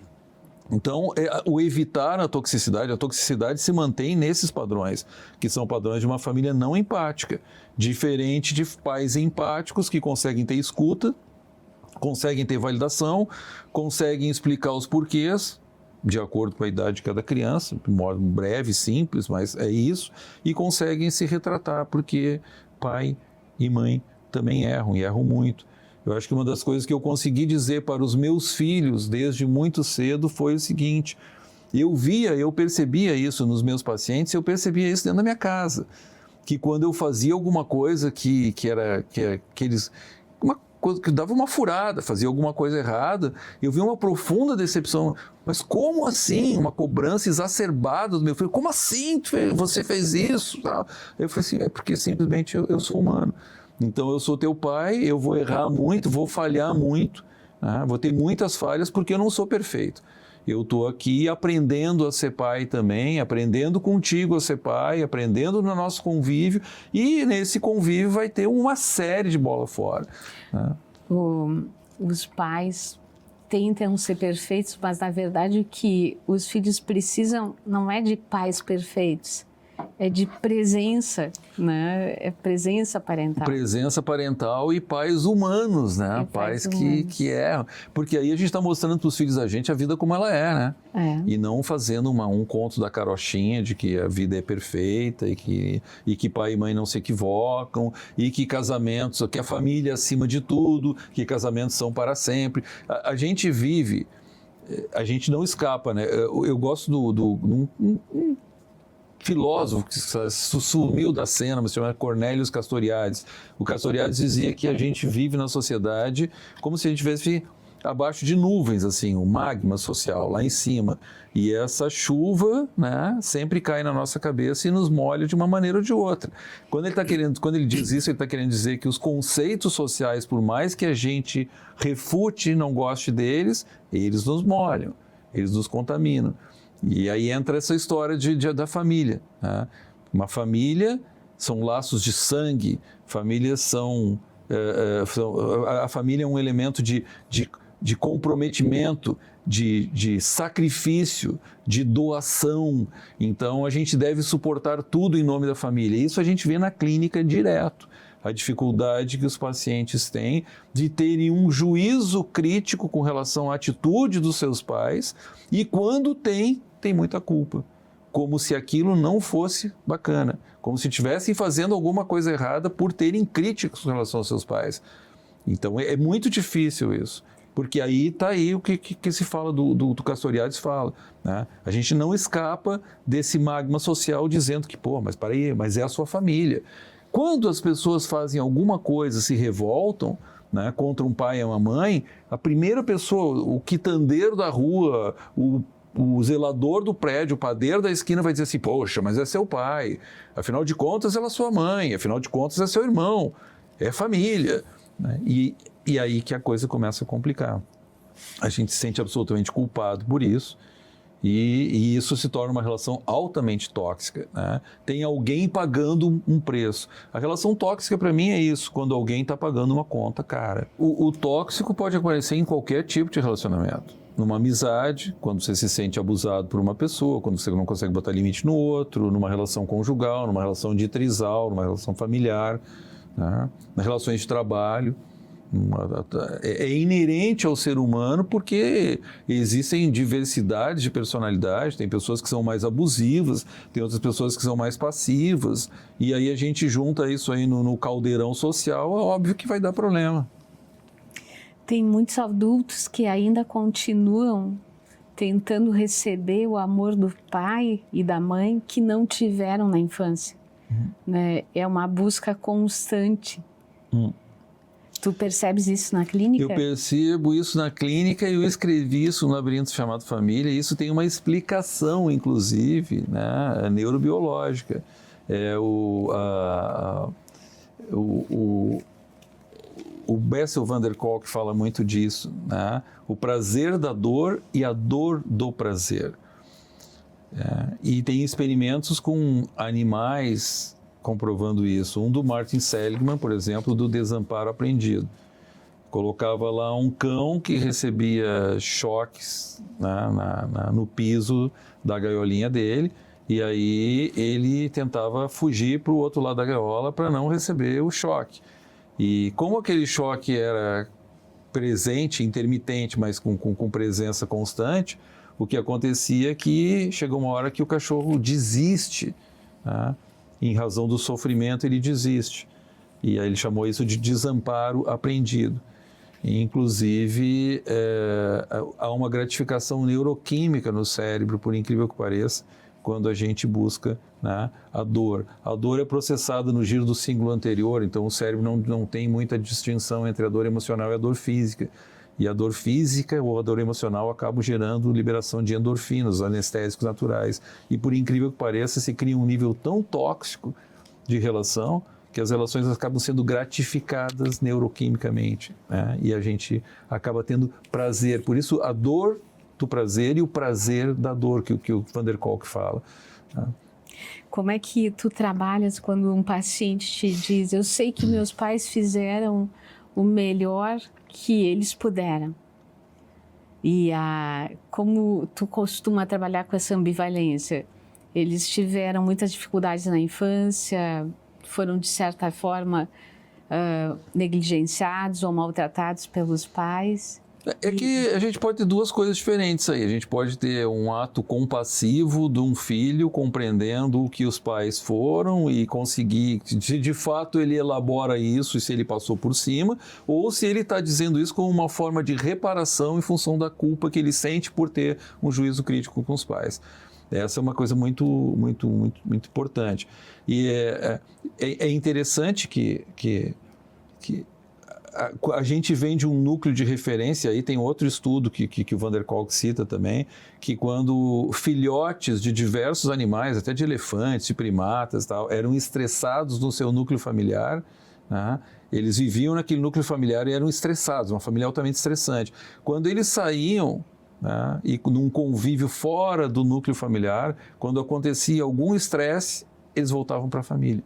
Então, o evitar a toxicidade se mantém nesses padrões, que são padrões de uma família não empática, diferente de pais empáticos que conseguem ter escuta, conseguem ter validação, conseguem explicar os porquês, de acordo com a idade de cada criança, de modo breve, simples, mas é isso, e conseguem se retratar, porque pai e mãe também erram, e erram muito. Eu acho que uma das coisas que eu consegui dizer para os meus filhos desde muito cedo foi o seguinte, eu percebia isso nos meus pacientes, eu percebia isso dentro da minha casa, que quando eu fazia alguma coisa que eles... uma coisa que dava uma furada, fazia alguma coisa errada, eu vi uma profunda decepção. Mas como assim? Uma cobrança exacerbada do meu filho. Como assim você fez isso? Eu falei assim, é porque simplesmente eu sou humano. Então eu sou teu pai, eu vou errar muito, vou falhar muito, né? Vou ter muitas falhas porque eu não sou perfeito. Eu estou aqui aprendendo a ser pai também, aprendendo contigo a ser pai, aprendendo no nosso convívio, e nesse convívio vai ter uma série de bola fora. Né? Os pais tentam ser perfeitos, mas na verdade o que os filhos precisam não é de pais perfeitos, é de presença, né? É presença parental. Presença parental e pais humanos, né? Pais que erram. Porque aí a gente está mostrando para os filhos da gente a vida como ela é, né? E não fazendo um conto da carochinha de que a vida é perfeita e que pai e mãe não se equivocam e que casamentos, que a família é acima de tudo, que casamentos são para sempre. A gente vive, a gente não escapa, né? Eu gosto filósofo que sumiu da cena, mas se chama Cornélios Castoriadis. O Castoriadis dizia que a gente vive na sociedade como se a gente estivesse abaixo de nuvens, assim, um magma social lá em cima. E essa chuva, né, sempre cai na nossa cabeça e nos molha de uma maneira ou de outra. Quando ele diz isso, ele está querendo dizer que os conceitos sociais, por mais que a gente refute, não goste deles, eles nos molham, eles nos contaminam. E aí entra essa história da família, né? Uma família são laços de sangue, a família é um elemento de comprometimento, de sacrifício, de doação. Então, a gente deve suportar tudo em nome da família. Isso a gente vê na clínica direto. A dificuldade que os pacientes têm de terem um juízo crítico com relação à atitude dos seus pais e quando tem muita culpa. Como se aquilo não fosse bacana, como se estivessem fazendo alguma coisa errada por terem críticas com relação aos seus pais. Então, é muito difícil isso. Porque aí está aí o que se fala do Castoriadis fala, né? A gente não escapa desse magma social dizendo que, mas para aí, mas é a sua família. Quando as pessoas fazem alguma coisa, se revoltam, né, contra um pai e uma mãe, a primeira pessoa, o quitandeiro da rua, o zelador do prédio, o padeiro da esquina vai dizer assim, poxa, mas é seu pai, afinal de contas ela é sua mãe, afinal de contas é seu irmão, é família, né? E aí que a coisa começa a complicar. A gente se sente absolutamente culpado por isso e isso se torna uma relação altamente tóxica, né? Tem alguém pagando um preço. A relação tóxica para mim é isso, quando alguém está pagando uma conta cara. O tóxico pode aparecer em qualquer tipo de relacionamento. Numa amizade, quando você se sente abusado por uma pessoa, quando você não consegue botar limite no outro, numa relação conjugal, numa relação de trisal, numa relação familiar, né? Nas relações de trabalho. É inerente ao ser humano porque existem diversidades de personalidade, tem pessoas que são mais abusivas, tem outras pessoas que são mais passivas, e aí a gente junta isso aí no caldeirão social, é óbvio que vai dar problema. Tem muitos adultos que ainda continuam tentando receber o amor do pai e da mãe que não tiveram na infância. Né? É uma busca constante. Tu percebes isso na clínica? Eu percebo isso na clínica e eu escrevi isso no Labirinto Chamado Família. Isso tem uma explicação, inclusive, né, neurobiológica. O Bessel van der Kolk fala muito disso, né? O prazer da dor e a dor do prazer. E tem experimentos com animais comprovando isso. Um do Martin Seligman, por exemplo, do desamparo aprendido. Colocava lá um cão que recebia choques, né, no piso da gaiolinha dele, e aí ele tentava fugir para o outro lado da gaiola para não receber o choque. E como aquele choque era presente, intermitente, mas com presença constante, o que acontecia é que chegou uma hora que o cachorro desiste, né? Em razão do sofrimento ele desiste. E aí ele chamou isso de desamparo aprendido. E, inclusive, há uma gratificação neuroquímica no cérebro, por incrível que pareça, quando a gente busca, né, a dor. A dor é processada no giro do cíngulo anterior, então o cérebro não tem muita distinção entre a dor emocional e a dor física. E a dor física ou a dor emocional acabam gerando liberação de endorfinas, anestésicos naturais. E por incrível que pareça, se cria um nível tão tóxico de relação que as relações acabam sendo gratificadas neuroquimicamente, né? E a gente acaba tendo prazer. Por isso, a dor do prazer e o prazer da dor, que o Van der Kolk fala, né? Como é que tu trabalhas quando um paciente te diz, eu sei que meus pais fizeram o melhor que eles puderam. E como tu costuma trabalhar com essa ambivalência? Eles tiveram muitas dificuldades na infância, foram de certa forma negligenciados ou maltratados pelos pais. É que a gente pode ter duas coisas diferentes aí. A gente pode ter um ato compassivo de um filho compreendendo o que os pais foram e conseguir, se de fato ele elabora isso e se ele passou por cima, ou se ele está dizendo isso como uma forma de reparação em função da culpa que ele sente por ter um juízo crítico com os pais. Essa é uma coisa muito importante. E é interessante que a gente vem de um núcleo de referência, aí tem outro estudo que o Van der Kolk cita também, que quando filhotes de diversos animais, até de elefantes, de primatas, tal, eram estressados no seu núcleo familiar, né? Eles viviam naquele núcleo familiar e eram estressados, uma família altamente estressante. Quando eles saíam né? E num convívio fora do núcleo familiar, quando acontecia algum estresse, eles voltavam para a família.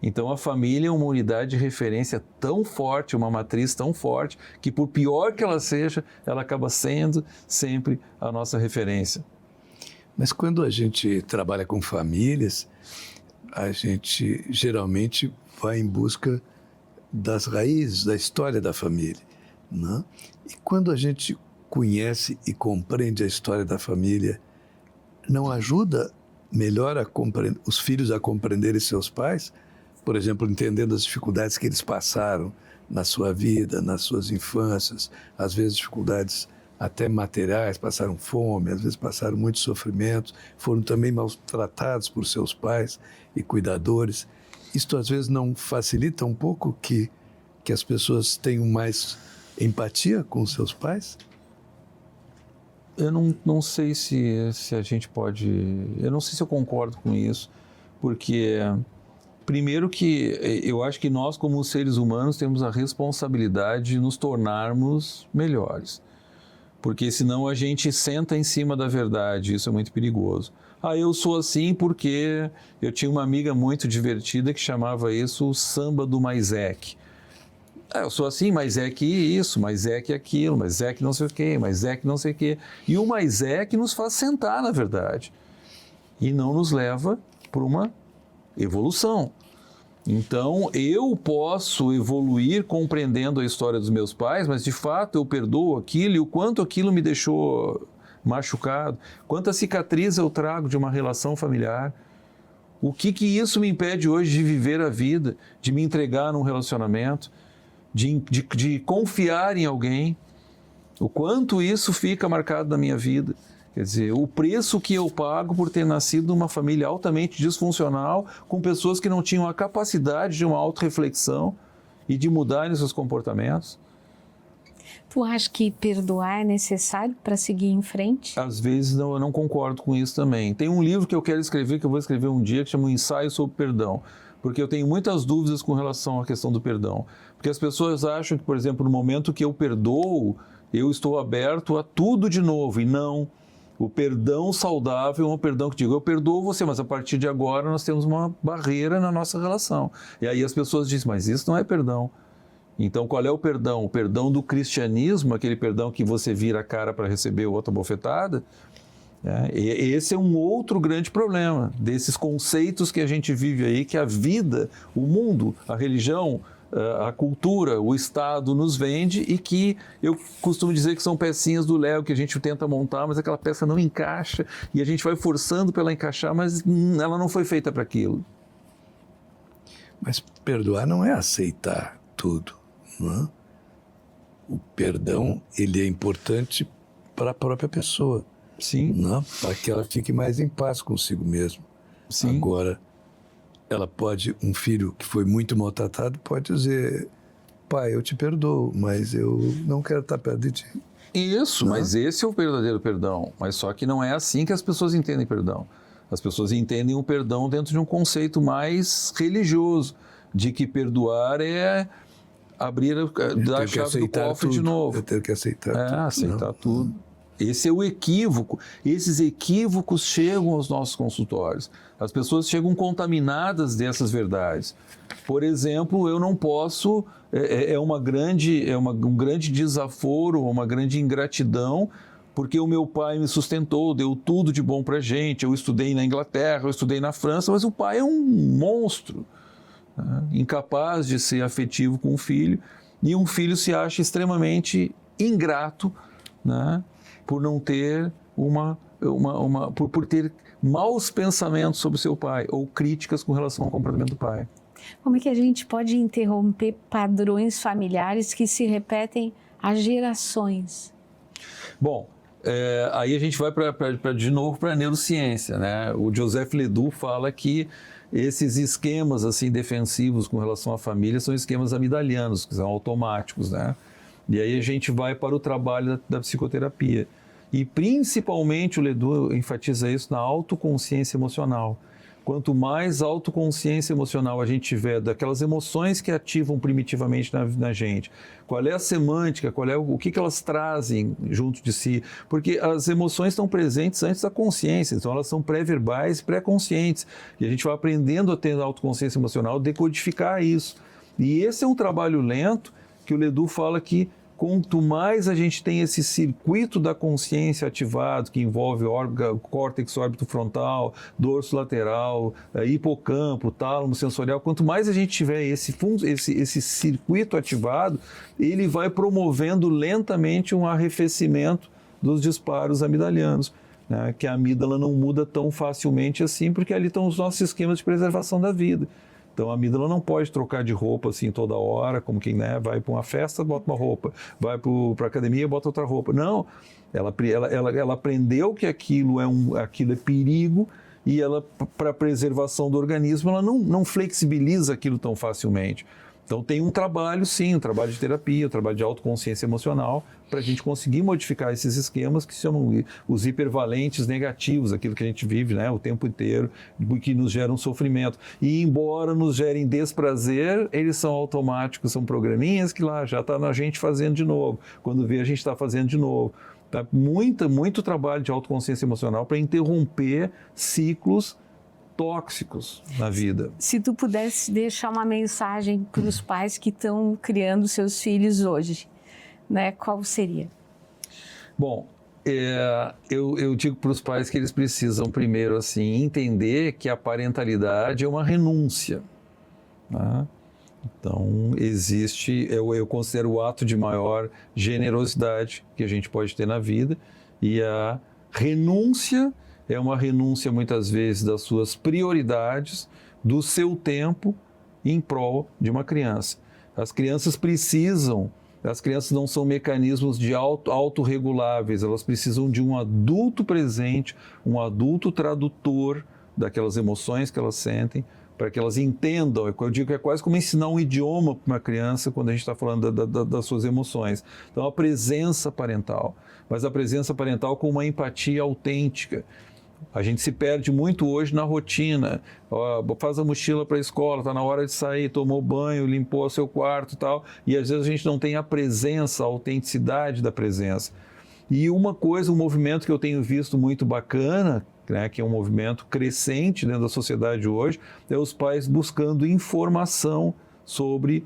Então, a família é uma unidade de referência tão forte, uma matriz tão forte, que por pior que ela seja, ela acaba sendo sempre a nossa referência. Mas quando a gente trabalha com famílias, a gente geralmente vai em busca das raízes, da história da família, né? E quando a gente conhece e compreende a história da família, não ajuda melhor os filhos a compreenderem seus pais? Por exemplo, entendendo as dificuldades que eles passaram na sua vida, nas suas infâncias, às vezes dificuldades até materiais, passaram fome, às vezes passaram muito sofrimento, foram também maltratados por seus pais e cuidadores. Isto às vezes não facilita um pouco que as pessoas tenham mais empatia com os seus pais? Eu não sei se a gente pode... Eu não sei se eu concordo com isso, porque... Primeiro que eu acho que nós, como seres humanos, temos a responsabilidade de nos tornarmos melhores. Porque senão a gente senta em cima da verdade, isso é muito perigoso. Eu sou assim porque eu tinha uma amiga muito divertida que chamava isso o samba do Maisec. Eu sou assim, mas é que isso, mas é que aquilo, mas é que não sei o quê, mas é que não sei o quê. E o mas é que nos faz sentar na verdade e não nos leva para uma evolução. Então, eu posso evoluir compreendendo a história dos meus pais, mas de fato eu perdoo aquilo e o quanto aquilo me deixou machucado, quanta cicatriz eu trago de uma relação familiar. O que isso me impede hoje de viver a vida, de me entregar num relacionamento, de confiar em alguém? O quanto isso fica marcado na minha vida? Quer dizer, o preço que eu pago por ter nascido numa família altamente disfuncional, com pessoas que não tinham a capacidade de uma autorreflexão e de mudarem seus comportamentos. Tu acha que perdoar é necessário para seguir em frente? Às vezes eu não concordo com isso também. Tem um livro que eu quero escrever, que eu vou escrever um dia, que chama Um Ensaio sobre Perdão. Porque eu tenho muitas dúvidas com relação à questão do perdão. Porque as pessoas acham que, por exemplo, no momento que eu perdoo, eu estou aberto a tudo de novo. E não. O perdão saudável é um perdão que digo, eu perdoo você, mas a partir de agora nós temos uma barreira na nossa relação. E aí as pessoas dizem, mas isso não é perdão. Então, qual é o perdão? O perdão do cristianismo, aquele perdão que você vira a cara para receber outra bofetada, esse é um outro grande problema desses conceitos que a gente vive aí, que a vida, o mundo, a religião, a cultura, o Estado nos vende e que eu costumo dizer que são pecinhas do Lego que a gente tenta montar, mas aquela peça não encaixa e a gente vai forçando para ela encaixar, mas ela não foi feita para aquilo. Mas perdoar não é aceitar tudo, não é? O perdão, ele é importante para a própria pessoa. Sim. Não? Para que ela fique mais em paz consigo mesmo. Sim. Agora, um filho que foi muito maltratado pode dizer, pai, eu te perdoo, mas eu não quero estar perto de ti. Isso, não? Mas esse é o verdadeiro perdão. Mas só que não é assim que as pessoas entendem perdão. As pessoas entendem o perdão dentro de um conceito mais religioso, de que perdoar é abrir, dar a chave do cofre tudo. De novo. Eu tenho que aceitar tudo. Aceitar tudo. Esse é o equívoco. Esses equívocos chegam aos nossos consultórios. As pessoas chegam contaminadas dessas verdades. Por exemplo, eu não posso... um grande desaforo, uma grande ingratidão, porque o meu pai me sustentou, deu tudo de bom pra gente. Eu estudei na Inglaterra, eu estudei na França, mas o pai é um monstro, né? Incapaz de ser afetivo com o filho. E um filho se acha extremamente ingrato, né? Por não ter por ter maus pensamentos sobre o seu pai ou críticas com relação ao comportamento do pai. Como é que a gente pode interromper padrões familiares que se repetem há gerações? Bom, aí a gente vai de novo para a neurociência, né? O Joseph Ledoux fala que esses esquemas assim defensivos com relação à família são esquemas amigdalianos, que são automáticos, né? E aí a gente vai para o trabalho da psicoterapia. E principalmente o Ledoux enfatiza isso na autoconsciência emocional. quanto mais autoconsciência emocional a gente tiver daquelas emoções que ativam primitivamente na gente, qual é a semântica, o que elas trazem junto de si, porque as emoções estão presentes antes da consciência, então elas são pré-verbais, pré-conscientes, e a gente vai aprendendo a ter autoconsciência emocional, decodificar isso. E esse é um trabalho lento que o Ledoux fala que quanto mais a gente tem esse circuito da consciência ativado, que envolve córtex órbito-frontal, dorso lateral, hipocampo, tálamo sensorial, quanto mais a gente tiver esse circuito ativado, ele vai promovendo lentamente um arrefecimento dos disparos amidalianos, né? Que a amígdala não muda tão facilmente assim, porque ali estão os nossos esquemas de preservação da vida. Então, a amígdala não pode trocar de roupa assim toda hora, como quem vai para uma festa, bota uma roupa, vai para a academia, bota outra roupa. Não, ela aprendeu que aquilo é perigo e ela, para a preservação do organismo, ela não flexibiliza aquilo tão facilmente. Então, tem um trabalho, sim, um trabalho de terapia, um trabalho de autoconsciência emocional, para a gente conseguir modificar esses esquemas que se chamam os hipervalentes negativos, aquilo que a gente vive, né, o tempo inteiro, que nos geram sofrimento. E, embora nos gerem desprazer, eles são automáticos, são programinhas que lá já está na gente fazendo de novo. Quando vê, a gente está fazendo de novo. Tá? Muito trabalho de autoconsciência emocional para interromper ciclos tóxicos na vida. Se tu pudesse deixar uma mensagem para os pais que estão criando seus filhos hoje, né, qual seria? Bom, eu digo para os pais que eles precisam primeiro assim entender que a parentalidade é uma renúncia, né? Então existe, eu considero o ato de maior generosidade que a gente pode ter na vida, e a renúncia é uma renúncia, muitas vezes, das suas prioridades, do seu tempo, em prol de uma criança. As crianças não são mecanismos de autorreguláveis, elas precisam de um adulto presente, um adulto tradutor daquelas emoções que elas sentem, para que elas entendam. Eu digo que é quase como ensinar um idioma para uma criança quando a gente está falando das suas emoções. Então, a presença parental, mas a presença parental com uma empatia autêntica. A gente se perde muito hoje na rotina. Faz a mochila para a escola, está na hora de sair, tomou banho, limpou o seu quarto e tal, e às vezes a gente não tem a presença, a autenticidade da presença. E um movimento que eu tenho visto muito bacana, né, que é um movimento crescente dentro da sociedade hoje, é os pais buscando informação sobre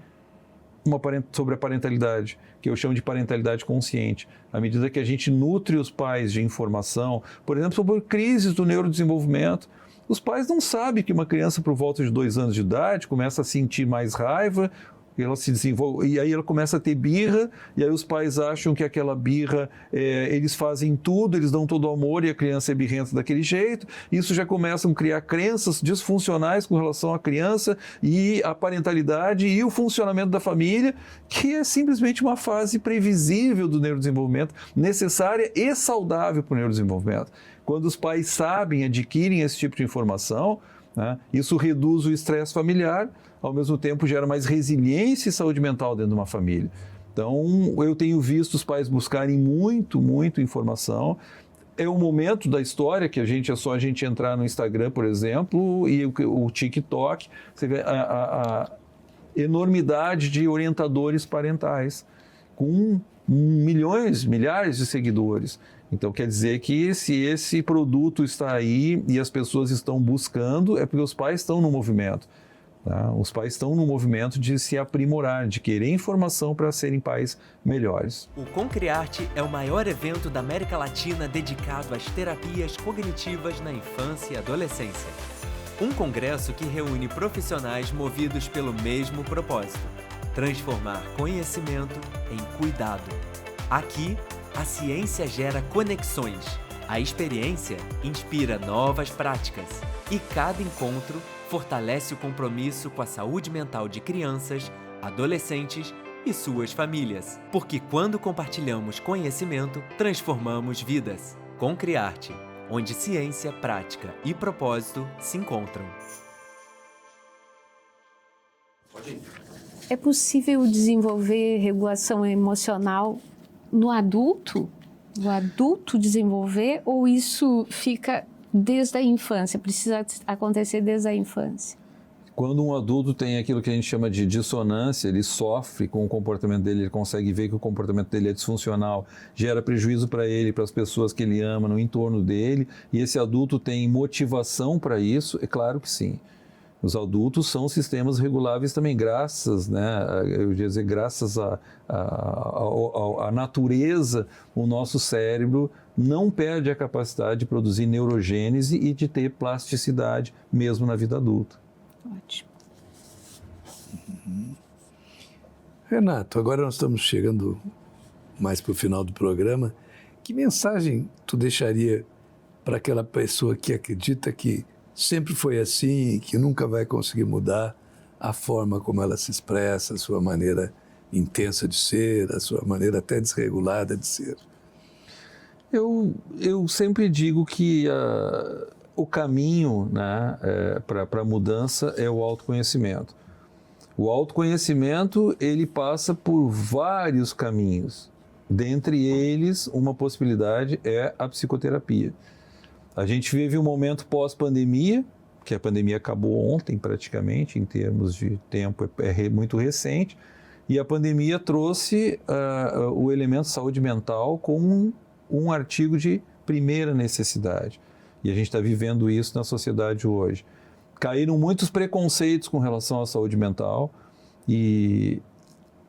a parentalidade, que eu chamo de parentalidade consciente. À medida que a gente nutre os pais de informação, por exemplo, sobre crises do neurodesenvolvimento, os pais não sabem que uma criança por volta de 2 anos de idade começa a sentir mais raiva, ela se desenvolve, e aí ela começa a ter birra, e aí os pais acham que aquela birra, eles fazem tudo, eles dão todo o amor e a criança é birrenta daquele jeito. Isso já começam a criar crenças disfuncionais com relação à criança e à parentalidade e o funcionamento da família, que é simplesmente uma fase previsível do neurodesenvolvimento, necessária e saudável para o neurodesenvolvimento. Quando os pais sabem, adquirem esse tipo de informação, né, isso reduz o estresse familiar, ao mesmo tempo gera mais resiliência e saúde mental dentro de uma família. Então, eu tenho visto os pais buscarem muito informação. É um momento da história que é só a gente entrar no Instagram, por exemplo, e o TikTok, você vê a enormidade de orientadores parentais, com milhares de seguidores. Então, quer dizer que se esse produto está aí e as pessoas estão buscando, é porque os pais estão no movimento. Tá? Os pais estão no movimento de se aprimorar, de querer informação para serem pais melhores. O Concriarte é o maior evento da América Latina dedicado às terapias cognitivas na infância e adolescência. Um congresso que reúne profissionais movidos pelo mesmo propósito: transformar conhecimento em cuidado. Aqui, a ciência gera conexões, a experiência inspira novas práticas e cada encontro fortalece o compromisso com a saúde mental de crianças, adolescentes e suas famílias. Porque quando compartilhamos conhecimento, transformamos vidas. Concriarte, onde ciência, prática e propósito se encontram. É possível desenvolver regulação emocional no adulto? O adulto desenvolver, ou isso fica desde a infância, precisa acontecer desde a infância. Quando um adulto tem aquilo que a gente chama de dissonância, ele sofre com o comportamento dele, ele consegue ver que o comportamento dele é disfuncional, gera prejuízo para ele, para as pessoas que ele ama, no entorno dele, e esse adulto tem motivação para isso, é claro que sim. Os adultos são sistemas reguláveis também, graças, né, eu ia dizer, graças à natureza, o nosso cérebro não perde a capacidade de produzir neurogênese e de ter plasticidade, mesmo na vida adulta. Ótimo. Renato, agora nós estamos chegando mais para o final do programa. Que mensagem tu deixaria para aquela pessoa que acredita que sempre foi assim e que nunca vai conseguir mudar a forma como ela se expressa, a sua maneira intensa de ser, a sua maneira até desregulada de ser? Eu sempre digo que o caminho, né, para a mudança é o autoconhecimento. O autoconhecimento, ele passa por vários caminhos. Dentre eles, uma possibilidade é a psicoterapia. A gente vive um momento pós-pandemia, que a pandemia acabou ontem praticamente, em termos de tempo é muito recente, e a pandemia trouxe o elemento saúde mental como um artigo de primeira necessidade. E a gente está vivendo isso na sociedade hoje. Caíram muitos preconceitos com relação à saúde mental e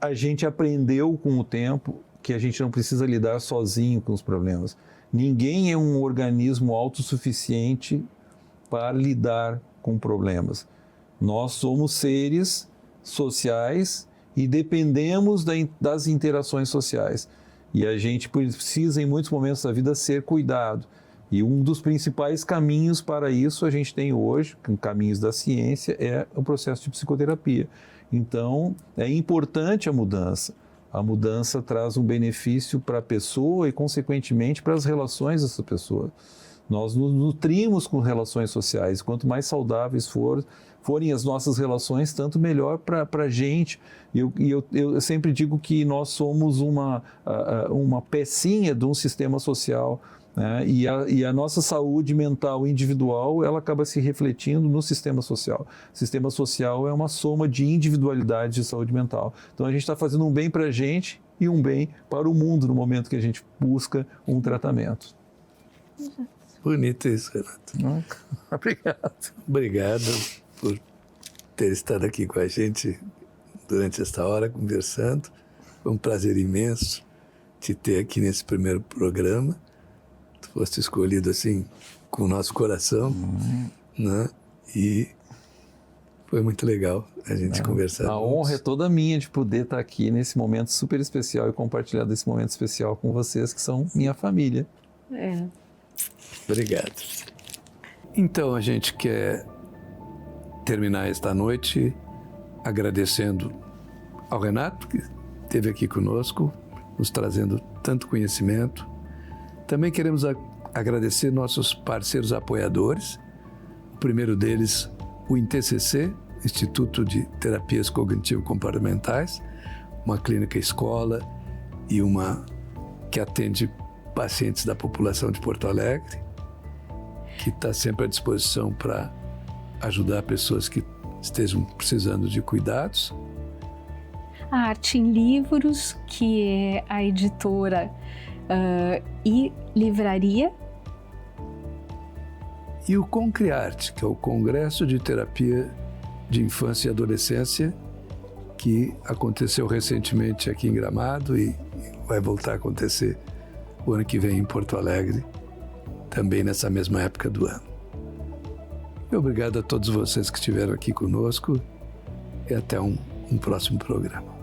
a gente aprendeu com o tempo que a gente não precisa lidar sozinho com os problemas. Ninguém é um organismo autossuficiente para lidar com problemas. Nós somos seres sociais e dependemos das interações sociais. E a gente precisa, em muitos momentos da vida, ser cuidado. E um dos principais caminhos para isso a gente tem hoje, caminhos da ciência, é o processo de psicoterapia. Então, é importante a mudança. A mudança traz um benefício para a pessoa e, consequentemente, para as relações dessa pessoa. Nós nos nutrimos com relações sociais. Quanto mais saudáveis forem as nossas relações, tanto melhor para a gente. Eu sempre digo que nós somos uma pecinha de um sistema social, né? E a nossa saúde mental individual, ela acaba se refletindo no sistema social. O sistema social é uma soma de individualidades de saúde mental. Então a gente está fazendo um bem para a gente e um bem para o mundo no momento que a gente busca um tratamento. Bonito isso, Renato. Obrigado. Obrigado por ter estado aqui com a gente durante esta hora, conversando. Foi um prazer imenso te ter aqui nesse primeiro programa. Tu foste escolhido assim, com o nosso coração, né? E foi muito legal a gente conversar. A honra é toda minha de poder estar aqui nesse momento super especial e compartilhar desse momento especial com vocês, que são minha família. Obrigado. Então, a gente quer terminar esta noite agradecendo ao Renato, que esteve aqui conosco, nos trazendo tanto conhecimento. Também queremos agradecer nossos parceiros apoiadores. O primeiro deles, o INTCC, Instituto de Terapias Cognitivo-Comportamentais, uma clínica escola e uma que atende pacientes da população de Porto Alegre, que está sempre à disposição para ajudar pessoas que estejam precisando de cuidados. A Arte em Livros, que é a editora e livraria. E o Concriarte, que é o Congresso de Terapia de Infância e Adolescência, que aconteceu recentemente aqui em Gramado e vai voltar a acontecer o ano que vem em Porto Alegre, também nessa mesma época do ano. E obrigado a todos vocês que estiveram aqui conosco e até um próximo programa.